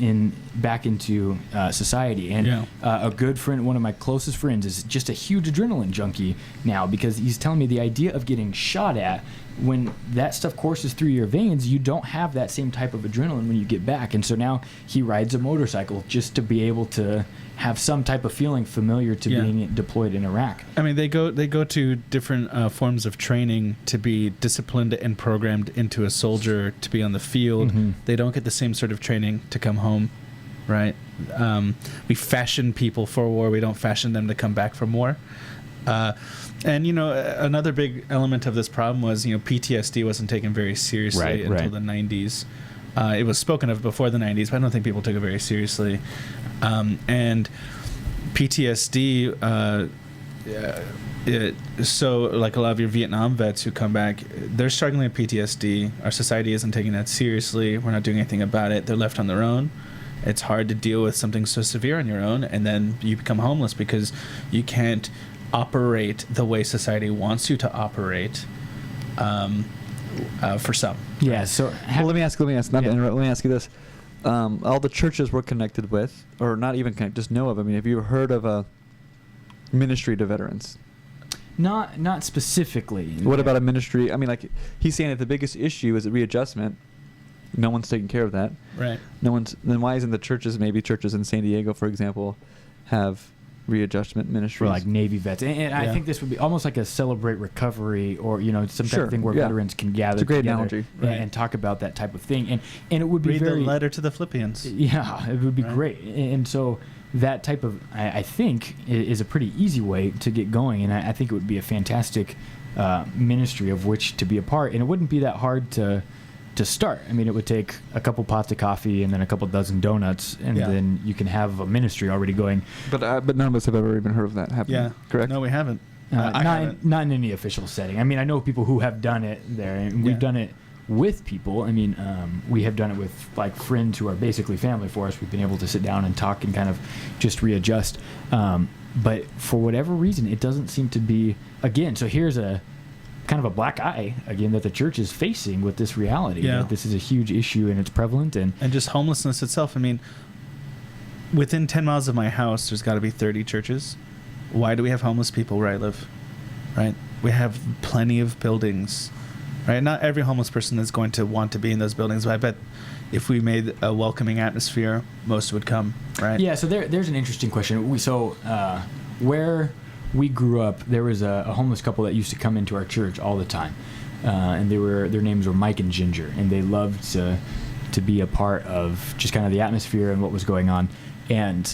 Speaker 1: back into society. And a good friend, one of my closest friends, is just a huge adrenaline junkie now, because he's telling me the idea of getting shot at, when that stuff courses through your veins, you don't have that same type of adrenaline when you get back. And so now he rides a motorcycle just to be able to have some type of feeling familiar to being deployed in Iraq.
Speaker 2: I mean, they go to different forms of training to be disciplined and programmed into a soldier to be on the field. Mm-hmm. They don't get the same sort of training to come home, right? We fashion people for war. We don't fashion them to come back from war. And, another big element of this problem was, PTSD wasn't taken very seriously until the 90s. It was spoken of before the 90s, but I don't think people took it very seriously. And PTSD, so like a lot of your Vietnam vets who come back, they're struggling with PTSD. Our society isn't taking that seriously. We're not doing anything about it. They're left on their own. It's hard to deal with something so severe on your own, and then you become homeless because you can't operate the way society wants you to operate. For some.
Speaker 1: Yeah. So
Speaker 3: let me ask. Let me ask you this: all the churches we're connected with, or not even connected, just know of. I mean, have you heard of a ministry to veterans?
Speaker 1: Not specifically.
Speaker 3: What about a ministry? I mean, like he's saying that the biggest issue is readjustment. no one's taking care of that.
Speaker 2: Right.
Speaker 3: Then why isn't the churches, maybe churches in San Diego, for example, have readjustment ministries
Speaker 1: for like Navy vets, and I think this would be almost like a celebrate recovery, or some type of thing where veterans can gather.
Speaker 3: It's a great
Speaker 1: together
Speaker 3: analogy,
Speaker 1: and talk about that type of thing, and it would be
Speaker 2: Read
Speaker 1: very
Speaker 2: the letter to the Philippians.
Speaker 1: Yeah, it would be great, and so that type of I think is a pretty easy way to get going, and I think it would be a fantastic ministry of which to be a part, and it wouldn't be that hard to start. I mean, it would take a couple pots of coffee and then a couple dozen donuts, and then you can have a ministry already going.
Speaker 3: But none of us have ever even heard of that happening.
Speaker 2: Yeah,
Speaker 3: correct?
Speaker 2: No, we haven't.
Speaker 1: Not in any official setting. I mean, I know people who have done it there, and we've done it with people. I mean, we have done it with like friends who are basically family for us. We've been able to sit down and talk and kind of just readjust. But for whatever reason, it doesn't seem to be. Again, so here's a kind of a black eye again that the church is facing with this reality.
Speaker 2: Yeah.
Speaker 1: That this is a huge issue and it's prevalent, and
Speaker 2: just homelessness itself. I mean, within 10 miles of my house, there's got to be 30 churches. Why do we have homeless people where I live? Right? We have plenty of buildings. Right? Not every homeless person is going to want to be in those buildings, but I bet if we made a welcoming atmosphere, most would come. Right?
Speaker 1: Yeah. So there's an interesting question. Where we grew up, there was a homeless couple that used to come into our church all the time, and their names were Mike and Ginger, and they loved to be a part of just kind of the atmosphere and what was going on. And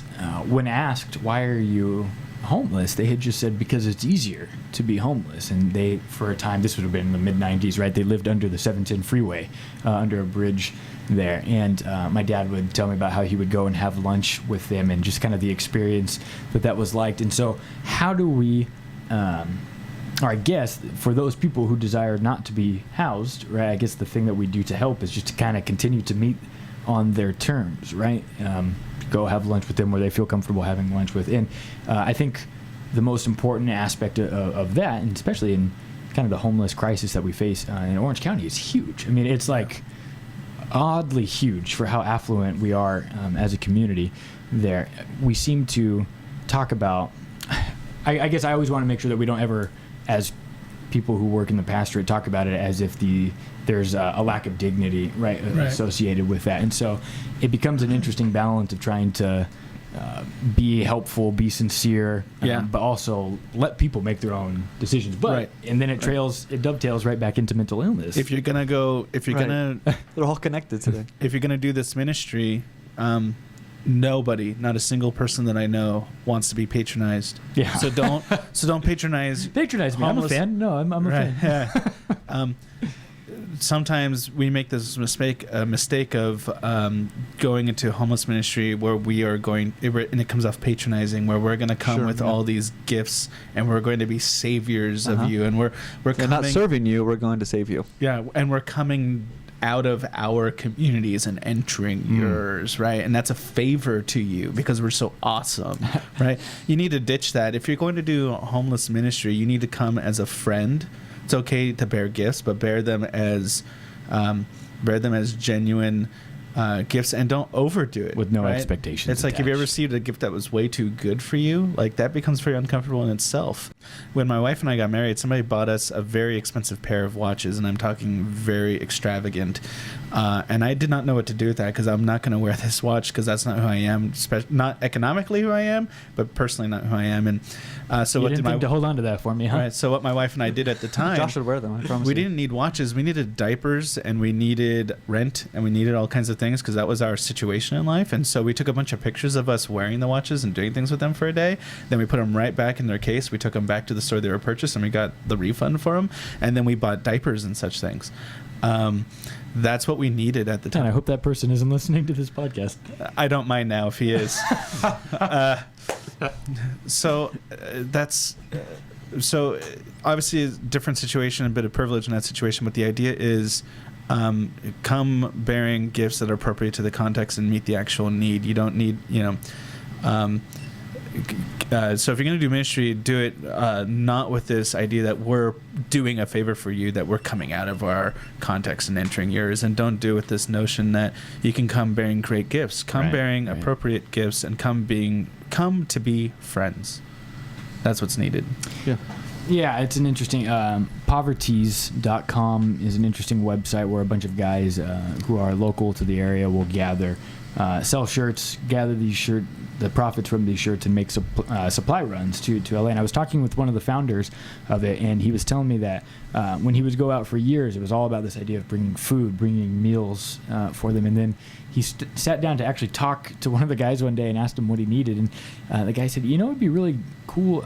Speaker 1: when asked, why are you homeless, they had just said because it's easier to be homeless. And they, for a time, this would have been in the mid-90s, right? They lived under the 710 freeway, under a bridge there. And my dad would tell me about how he would go and have lunch with them and just kind of the experience that was like. And so how do we, or I guess for those people who desire not to be housed, right, I guess the thing that we do to help is just to kind of continue to meet on their terms, right? Go have lunch with them where they feel comfortable having lunch with. And I think the most important aspect of that, and especially in kind of the homeless crisis that we face in Orange County, is huge. I mean, it's like oddly huge for how affluent we are as a community there. We seem to talk about, I guess I always want to make sure that we don't ever, as people who work in the pastorate, talk about it as if there's a lack of dignity, right, associated with that. And so it becomes an interesting balance of trying to be helpful, be sincere, but also let people make their own decisions. But and then it dovetails right back into mental illness.
Speaker 2: If you're gonna
Speaker 3: they're all connected today.
Speaker 2: If you're gonna do this ministry, nobody, not a single person that I know, wants to be patronized. Yeah. So don't patronize.
Speaker 1: Patronize me. I'm a fan. No, I'm a fan.
Speaker 2: Yeah. Sometimes we make this mistake of going into homeless ministry where we are going, and it comes off patronizing, where we're going to come with all these gifts and we're going to be saviors of you, and we're coming,
Speaker 3: not serving you, we're going to save you.
Speaker 2: Yeah, and we're coming out of our communities and entering yours, right? And that's a favor to you because we're so awesome, right? You need to ditch that. If you're going to do homeless ministry, you need to come as a friend. It's okay to bear gifts, but bear them as genuine gifts, and don't overdo it
Speaker 1: with no expectations.
Speaker 2: It's like, if you ever received a gift that was way too good for you, like that becomes very uncomfortable in itself. When my wife and I got married, somebody bought us a very expensive pair of watches, and I'm talking very extravagant. And I did not know what to do with that, because I'm not going to wear this watch because that's not who I am. Not economically who I am, but personally not who I am. And so
Speaker 1: you
Speaker 2: what
Speaker 1: didn't
Speaker 2: did
Speaker 1: think to hold on to that for me, huh?
Speaker 2: Right. So what my wife and I did at the time,
Speaker 3: Josh would wear them, I promise.
Speaker 2: We didn't need watches. We needed diapers, and we needed rent, and we needed all kinds of things because that was our situation in life. And so we took a bunch of pictures of us wearing the watches and doing things with them for a day. Then we put them right back in their case. We took them back to the store they were purchased, and we got the refund for them. And then we bought diapers and such things. That's what we needed at the time.
Speaker 1: And I hope that person isn't listening to this podcast.
Speaker 2: I don't mind now if he is. So obviously a different situation, a bit of privilege in that situation, but the idea is come bearing gifts that are appropriate to the context and meet the actual need. You don't need, so if you're going to do ministry, do it not with this idea that we're doing a favor for you, that we're coming out of our context and entering yours, and don't do it with this notion that you can come bearing great gifts. Come bearing appropriate gifts, and come to be friends. That's what's needed.
Speaker 3: Yeah.
Speaker 1: Yeah, it's an interesting. Poverties.com is an interesting website where a bunch of guys who are local to the area will gather, sell shirts, gather the profits from these shirts, and make supply runs to LA. And I was talking with one of the founders of it, and he was telling me that when he would go out for years, it was all about this idea of bringing food, bringing meals for them. And then he sat down to actually talk to one of the guys one day and asked him what he needed. And the guy said, it'd be really cool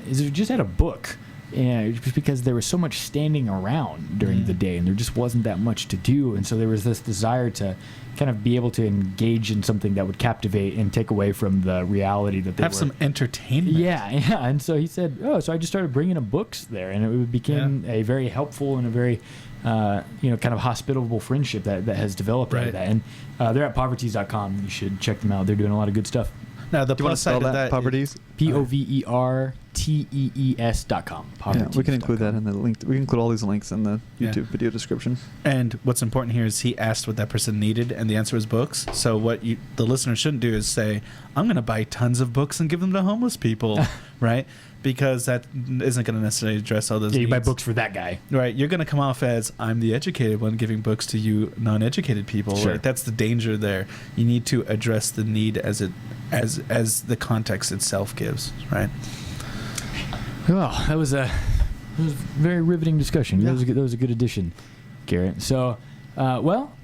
Speaker 1: is if you just had a book. And just because there was so much standing around during the day, and there just wasn't that much to do, and so there was this desire to kind of be able to engage in something that would captivate and take away from the reality that they
Speaker 2: have some entertainment.
Speaker 1: Yeah. And so he said, so I just started bringing him books there, and it became a very helpful and a very kind of hospitable friendship that has developed out of that. And they're at poverties.com. You should check them out. They're doing a lot of good stuff.
Speaker 2: Now the plus side of that,
Speaker 3: Poverties?
Speaker 1: POVERTEES.com.
Speaker 3: Yeah, we can include that in the link. We can include all these links in the YouTube video description.
Speaker 2: And what's important here is he asked what that person needed, and the answer was books. So what the listener shouldn't do is say, I'm going to buy tons of books and give them to homeless people, right? Because that isn't going to necessarily address all those needs.
Speaker 1: You buy books for that guy.
Speaker 2: Right. You're going to come off as, I'm the educated one giving books to you non-educated people.
Speaker 1: Sure.
Speaker 2: Right? That's the danger there. You need to address the need as the context itself gives, right?
Speaker 1: Well, that was a very riveting discussion. Yeah. That was a good addition, Garrett. So,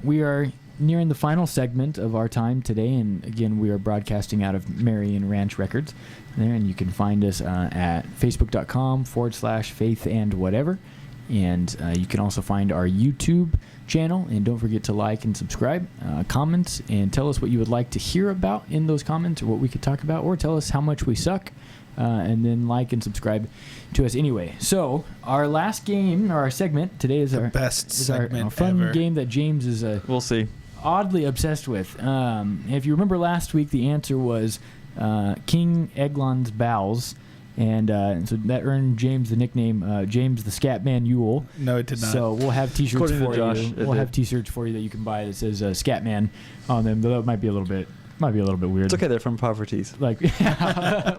Speaker 1: we are nearing the final segment of our time today, and again, we are broadcasting out of Marion Ranch Records there, and you can find us at facebook.com/faithandwhatever, and you can also find our YouTube channel, and don't forget to like and subscribe, comment, and tell us what you would like to hear about in those comments, or what we could talk about, or tell us how much we suck. And then like and subscribe to us anyway. So our last game, or our segment today, is
Speaker 2: the
Speaker 1: our
Speaker 2: best segment
Speaker 1: our fun
Speaker 2: ever.
Speaker 1: game that James is
Speaker 3: we'll see
Speaker 1: oddly obsessed with. If you remember last week, the answer was King Eglon's Bowels, and so that earned James the nickname James the Scatman Yule.
Speaker 2: No, it did not.
Speaker 1: So we'll have T-shirts
Speaker 3: According to
Speaker 1: for
Speaker 3: Josh,
Speaker 1: you.
Speaker 3: it
Speaker 1: We'll
Speaker 3: did.
Speaker 1: have T-shirts for you that you can buy that says Scatman on them. Though that might be a little bit weird.
Speaker 3: it's okay. They're from Poverties.
Speaker 1: Like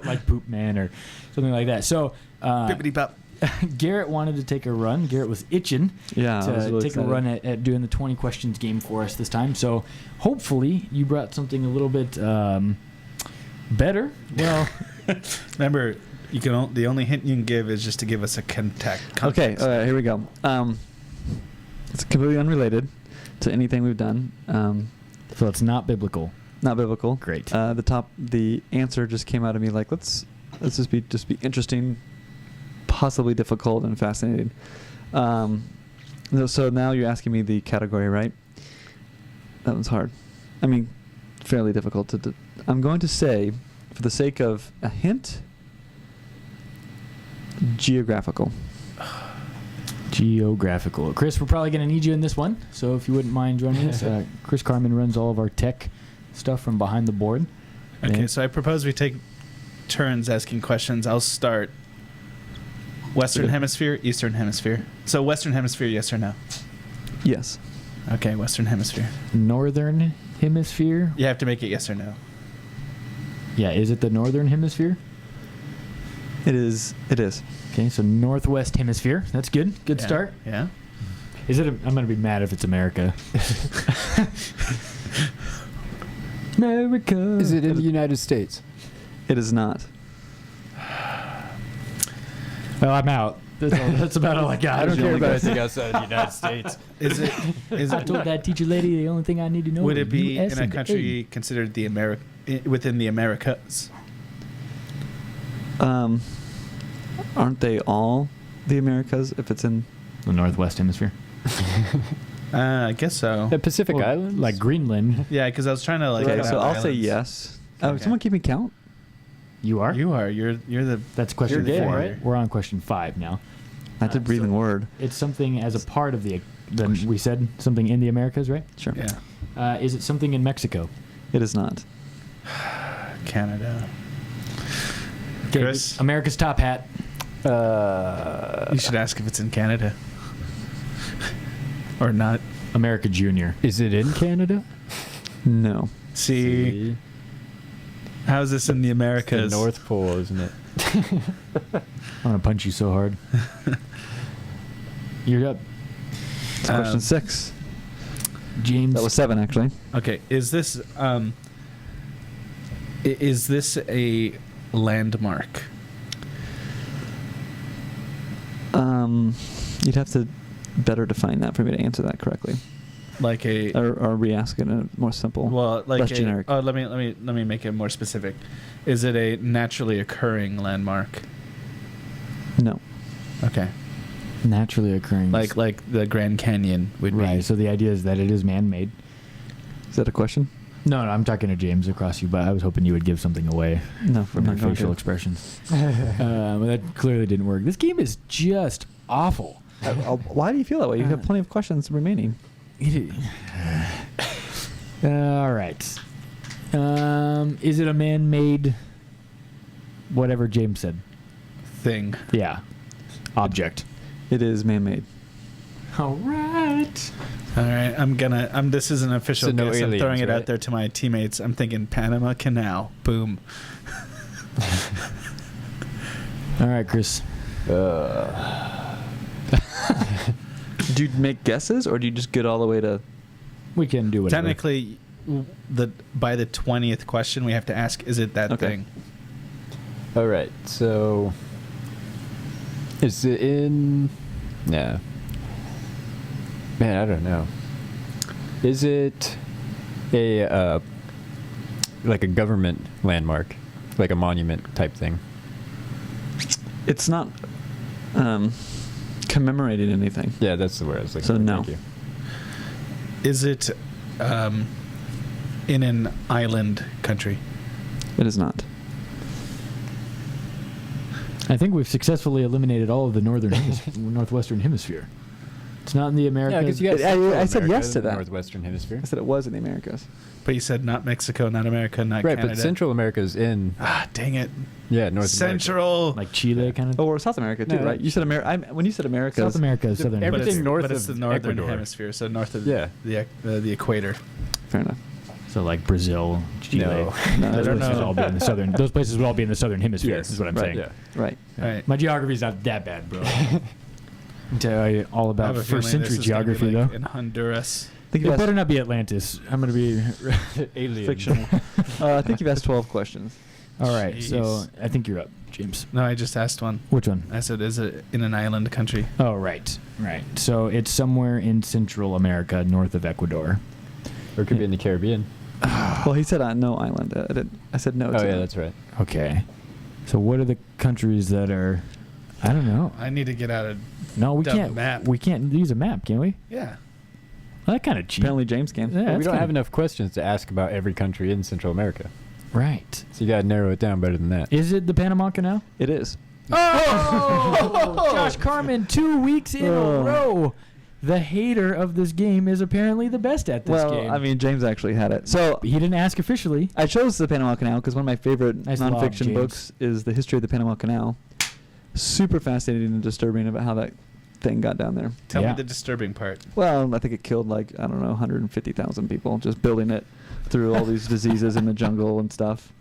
Speaker 1: like Poop Man or something like that. So
Speaker 2: Bippity-bop.
Speaker 1: Garrett wanted to take a run. Garrett was itching
Speaker 3: Yeah, I was
Speaker 1: to
Speaker 3: really
Speaker 1: take
Speaker 3: excited.
Speaker 1: a run at doing the 20 questions game for us this time. So hopefully you brought something a little bit better. Well,
Speaker 2: Remember, the only hint you can give is just to give us a context.
Speaker 3: Okay, all right, here we go. It's completely unrelated to anything we've done.
Speaker 1: so it's not biblical.
Speaker 3: Not biblical.
Speaker 1: Great.
Speaker 3: The answer just came out of me like let's just be interesting, possibly difficult and fascinating. So now you're asking me the category, right? That one's hard. I mean, fairly difficult to. I'm going to say, for the sake of a hint, geographical.
Speaker 1: Geographical. Chris, we're probably going to need you in this one. So if you wouldn't mind joining us, Chris Carmen runs all of our tech stuff from behind the board.
Speaker 2: Okay, so I propose we take turns asking questions. I'll start. Western Hemisphere, Eastern Hemisphere. So Western Hemisphere, yes or no?
Speaker 3: Yes.
Speaker 2: Okay, Western Hemisphere.
Speaker 1: Northern Hemisphere.
Speaker 2: You have to make it yes or no.
Speaker 1: Yeah, is it the Northern Hemisphere?
Speaker 3: It is.
Speaker 1: Okay, so Northwest Hemisphere. That's good. Good
Speaker 2: Yeah.
Speaker 1: start.
Speaker 2: Yeah.
Speaker 1: Is it? I'm gonna be mad if it's America. America.
Speaker 4: Is it in the United States?
Speaker 3: It is not.
Speaker 1: Well, I'm out. That's about all I got.
Speaker 4: I don't care about
Speaker 1: anything
Speaker 4: outside the United States.
Speaker 2: Is it?
Speaker 1: I told that teacher lady the only thing I need to know.
Speaker 2: Would
Speaker 1: is
Speaker 2: it be
Speaker 1: US
Speaker 2: in a
Speaker 1: and
Speaker 2: country considered within the Americas?
Speaker 3: Aren't they all the Americas if it's in
Speaker 1: the Northwest Hemisphere?
Speaker 2: I guess so.
Speaker 4: The Pacific
Speaker 1: Well,
Speaker 4: Islands?
Speaker 1: like Greenland.
Speaker 2: Yeah, because I was trying to like.
Speaker 3: Okay,
Speaker 2: cut
Speaker 3: so
Speaker 2: out
Speaker 3: I'll say
Speaker 2: islands.
Speaker 3: yes.
Speaker 2: Okay.
Speaker 3: Someone keep me count.
Speaker 1: You are.
Speaker 2: You are. You're the.
Speaker 1: That's question
Speaker 4: You're
Speaker 1: 4.
Speaker 4: gay, right?
Speaker 1: We're on question 5 now.
Speaker 3: That's a breathing
Speaker 1: so
Speaker 3: word.
Speaker 1: It's something as a part of the. We said something in the Americas, right?
Speaker 3: Sure.
Speaker 2: Yeah.
Speaker 1: Is it something in Mexico?
Speaker 3: It is not.
Speaker 2: Canada.
Speaker 1: Okay,
Speaker 2: Chris?
Speaker 1: America's top hat.
Speaker 2: You should ask if it's in Canada. Or not.
Speaker 1: America Junior.
Speaker 4: Is it in Canada?
Speaker 3: No.
Speaker 2: See. How's this in the
Speaker 4: The
Speaker 2: Americas?
Speaker 4: North Pole, isn't it?
Speaker 1: I want to punch you so hard. You're up,
Speaker 3: It's question 6.
Speaker 1: James.
Speaker 3: That was 7, actually.
Speaker 2: Okay, is this a landmark?
Speaker 3: You'd have to better define that for me to answer that correctly,
Speaker 2: Like a
Speaker 3: or re-ask it in a more simple.
Speaker 2: well, like
Speaker 3: less
Speaker 2: a,
Speaker 3: generic.
Speaker 2: Oh, let me make it more specific. Is it a naturally occurring landmark?
Speaker 3: No.
Speaker 2: Okay,
Speaker 1: Naturally occurring.
Speaker 2: like the Grand Canyon would
Speaker 1: right.
Speaker 2: be.
Speaker 1: So the idea is that it is man-made.
Speaker 3: Is that a question?
Speaker 1: No, I'm talking to James across you, but I was hoping you would give something away
Speaker 3: No,
Speaker 1: from
Speaker 3: I'm
Speaker 1: your
Speaker 3: not going
Speaker 1: facial
Speaker 3: to.
Speaker 1: expressions. But that clearly didn't work. This game is just awful.
Speaker 3: Why do you feel that way? You have plenty of questions remaining.
Speaker 1: All right. Is it a man-made? Whatever James said.
Speaker 2: Thing.
Speaker 1: Yeah. Object.
Speaker 3: It is man-made.
Speaker 1: All right.
Speaker 2: All right, this is an official
Speaker 4: So no
Speaker 2: guess. I'm
Speaker 4: aliens,
Speaker 2: throwing it out
Speaker 4: right?
Speaker 2: there to my teammates. I'm thinking Panama Canal. Boom.
Speaker 1: All right, Chris.
Speaker 3: Do you make guesses, or do you just get all the way to?
Speaker 1: We can do whatever.
Speaker 2: Technically, by the 20th question, we have to ask, is it that
Speaker 3: Okay.
Speaker 2: thing?
Speaker 4: All right. So, is it in? Nah. Man, I don't know. Is it a like a government landmark, like a monument type thing?
Speaker 3: It's not commemorating anything.
Speaker 4: Yeah, that's the word I was looking
Speaker 3: So
Speaker 4: for.
Speaker 3: no.
Speaker 4: Thank you.
Speaker 2: Is it in an island country?
Speaker 3: It is not.
Speaker 1: I think we've successfully eliminated all of the northwestern hemisphere. It's not in the Americas.
Speaker 4: Yeah, because you got
Speaker 3: I
Speaker 4: Central
Speaker 3: said
Speaker 4: America,
Speaker 3: yes to
Speaker 4: the
Speaker 3: that.
Speaker 4: Northwestern Hemisphere.
Speaker 3: I said it was in the Americas.
Speaker 2: But you said not Mexico, not America, not
Speaker 4: Right,
Speaker 2: Canada.
Speaker 4: but Central America is in
Speaker 2: Ah, dang it.
Speaker 4: North America.
Speaker 2: Central.
Speaker 1: like Chile, kind of.
Speaker 3: Oh, or South America too,
Speaker 4: No.
Speaker 3: right? You said America. When you said America,
Speaker 1: South America is southern.
Speaker 4: Everything
Speaker 1: hemisphere.
Speaker 4: north
Speaker 2: but it's
Speaker 4: of
Speaker 2: the northern
Speaker 4: Ecuador.
Speaker 2: hemisphere, so north of
Speaker 4: Yeah.
Speaker 2: the equator.
Speaker 3: fair enough.
Speaker 1: So like Brazil, Chile.
Speaker 4: No.
Speaker 3: No,
Speaker 1: Those
Speaker 2: don't
Speaker 1: places
Speaker 2: know.
Speaker 1: all be in the southern. Those places would all be in the southern hemisphere.
Speaker 4: Yes,
Speaker 1: Is what I'm
Speaker 3: right,
Speaker 1: saying.
Speaker 4: Yeah.
Speaker 3: Right.
Speaker 2: Right.
Speaker 1: My geography's not that bad, bro. I tell you all
Speaker 2: I
Speaker 1: about
Speaker 2: have a
Speaker 1: first
Speaker 2: feeling
Speaker 1: century
Speaker 2: this is gonna be
Speaker 1: geography,
Speaker 2: like
Speaker 1: though.
Speaker 2: in Honduras.
Speaker 3: I think
Speaker 1: It
Speaker 3: you've
Speaker 1: better
Speaker 3: asked
Speaker 1: not be Atlantis. I'm gonna be alien.
Speaker 3: fictional. I think you've asked 12 questions.
Speaker 1: All right, so
Speaker 2: Jeez.
Speaker 1: I think you're up, James.
Speaker 2: No, I just asked one.
Speaker 1: Which one?
Speaker 2: I said, is it in an island country?
Speaker 1: Oh, right. So it's somewhere in Central America, north of Ecuador.
Speaker 4: Or it could be in the Caribbean.
Speaker 3: Well, he said no island. I said no.
Speaker 4: Oh,
Speaker 3: to
Speaker 4: yeah,
Speaker 3: that.
Speaker 4: that's right.
Speaker 1: Okay. So what are the countries that are? I don't know.
Speaker 2: I need to get out of.
Speaker 1: No, we
Speaker 2: Dumb
Speaker 1: can't.
Speaker 2: map.
Speaker 1: We can't use a map, can we?
Speaker 2: Yeah.
Speaker 1: Well, that kind of cheap.
Speaker 3: Apparently, James can.
Speaker 1: Yeah,
Speaker 4: Well, we
Speaker 1: that's
Speaker 4: don't
Speaker 1: kinda-
Speaker 4: have enough questions to ask about every country in Central America.
Speaker 1: Right.
Speaker 4: So you got to narrow it down better than that.
Speaker 1: Is it the Panama Canal?
Speaker 3: It is.
Speaker 1: Oh! Josh Carmen, 2 weeks in a
Speaker 3: Oh.
Speaker 1: row. The hater of this game is apparently the best at this
Speaker 3: Well,
Speaker 1: game.
Speaker 3: I mean, James actually had it. So
Speaker 1: he didn't ask officially.
Speaker 3: I chose the Panama Canal because one of my favorite
Speaker 1: Nice lob,
Speaker 3: nonfiction
Speaker 1: James.
Speaker 3: books is The History of the Panama Canal. Super fascinating and disturbing about how that thing got down there.
Speaker 2: Tell
Speaker 1: Yeah.
Speaker 2: me the disturbing part.
Speaker 3: Well, I think it killed 150,000 people just building it through all these diseases in the jungle and stuff.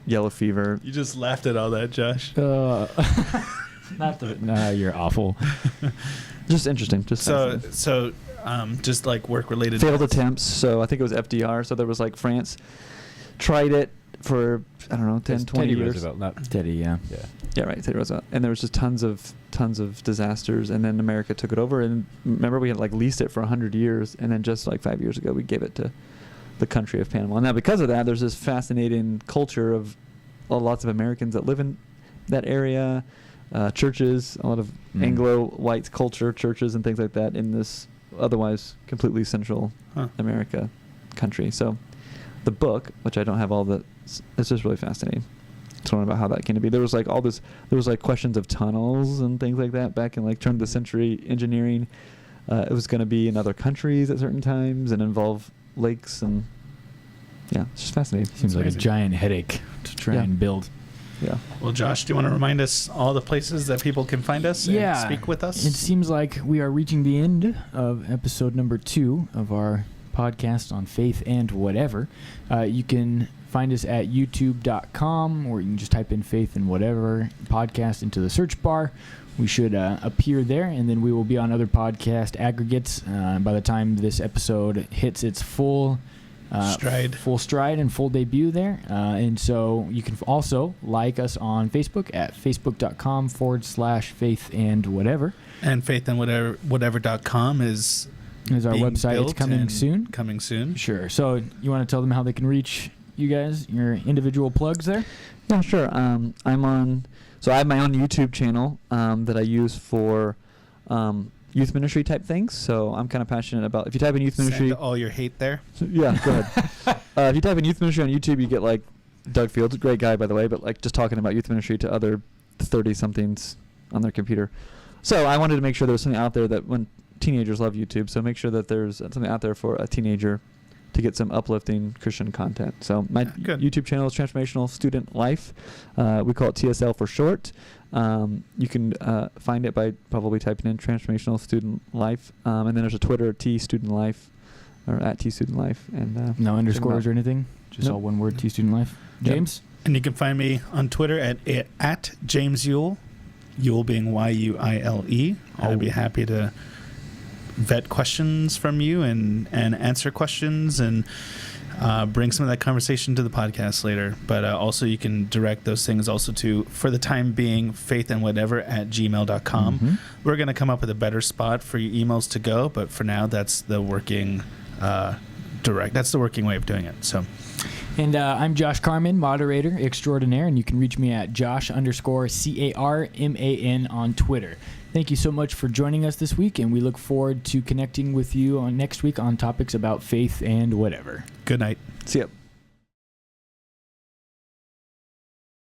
Speaker 3: Yellow fever.
Speaker 2: You just laughed at all that, Josh.
Speaker 1: Not the. No, you're awful.
Speaker 3: Just interesting. Just
Speaker 2: So, just like work related.
Speaker 3: failed attempts. So I think it was FDR. So there was France tried it for, I don't know, 10,
Speaker 4: It's
Speaker 3: 20
Speaker 4: Teddy
Speaker 3: years.
Speaker 4: Roosevelt, not
Speaker 1: Teddy, yeah.
Speaker 4: yeah.
Speaker 3: Yeah, right, Teddy Roosevelt. And there was just tons of disasters, and then America took it over. And remember, we had leased it for 100 years, and then just 5 years ago, we gave it to the country of Panama. Now, because of that, there's this fascinating culture of lots of Americans that live in that area, churches, a lot of Anglo-white culture, churches and things like that in this otherwise completely Central America country. So the book, which I don't have all the, it's just really fascinating. It's one about how that came to be. There was questions of tunnels and things like that back in turn of the century engineering. It was going to be in other countries at certain times and involve lakes, and yeah, it's just fascinating.
Speaker 1: Seems like a
Speaker 2: Crazy.
Speaker 1: giant headache to try
Speaker 3: Yeah.
Speaker 1: and build.
Speaker 3: Yeah.
Speaker 2: Well, Josh, do you want to remind us all the places that people can find us
Speaker 1: Yeah.
Speaker 2: and speak with us?
Speaker 1: It seems like we are reaching the end of episode number 2 of our podcasts on faith and whatever. You can find us at youtube.com, or you can just type in Faith and Whatever podcast into the search bar. We should appear there, and then we will be on other podcast aggregates by the time this episode hits its full stride and full debut there. And so you can also like us on Facebook at facebook.com/faith and whatever.
Speaker 2: And faithandwhatever.com is
Speaker 1: our website. It's coming soon.
Speaker 2: Coming soon.
Speaker 1: Sure. So you want to tell them how they can reach you guys, your individual plugs there?
Speaker 3: Yeah, sure. So I have my own YouTube channel that I use for youth ministry type things. So I'm kind of passionate about. If you type in youth ministry,
Speaker 2: send all your hate there.
Speaker 3: Yeah, go ahead. If you type in youth ministry on YouTube, you get like Doug Fields, a great guy by the way, but like just talking about youth ministry to other 30-somethings on their computer. So I wanted to make sure there was something out there that when teenagers love YouTube, so make sure that there's something out there for a teenager to get some uplifting Christian content. So my YouTube channel is Transformational Student Life. We call it TSL for short. You can find it by probably typing in Transformational Student Life. And then there's a Twitter, T Student Life, or at T Student Life. And
Speaker 1: no underscores or anything? Just all one word, T Student Life. James?
Speaker 2: Yep. And you can find me on Twitter at James Yule, Yule being Yuile. I'd be happy to vet questions from you and answer questions and bring some of that conversation to the podcast later. But also you can direct those things also to, for the time being, faithandwhatever@gmail.com.
Speaker 1: Mm-hmm.
Speaker 2: We're going to come up with a better spot for your emails to go, but for now that's the working that's the working way of doing it. So.
Speaker 1: And I'm Josh Carman, moderator extraordinaire, and you can reach me at Josh_CARMAN on Twitter. Thank you so much for joining us this week, and we look forward to connecting with you on next week on topics about faith and whatever.
Speaker 2: Good night.
Speaker 3: See ya.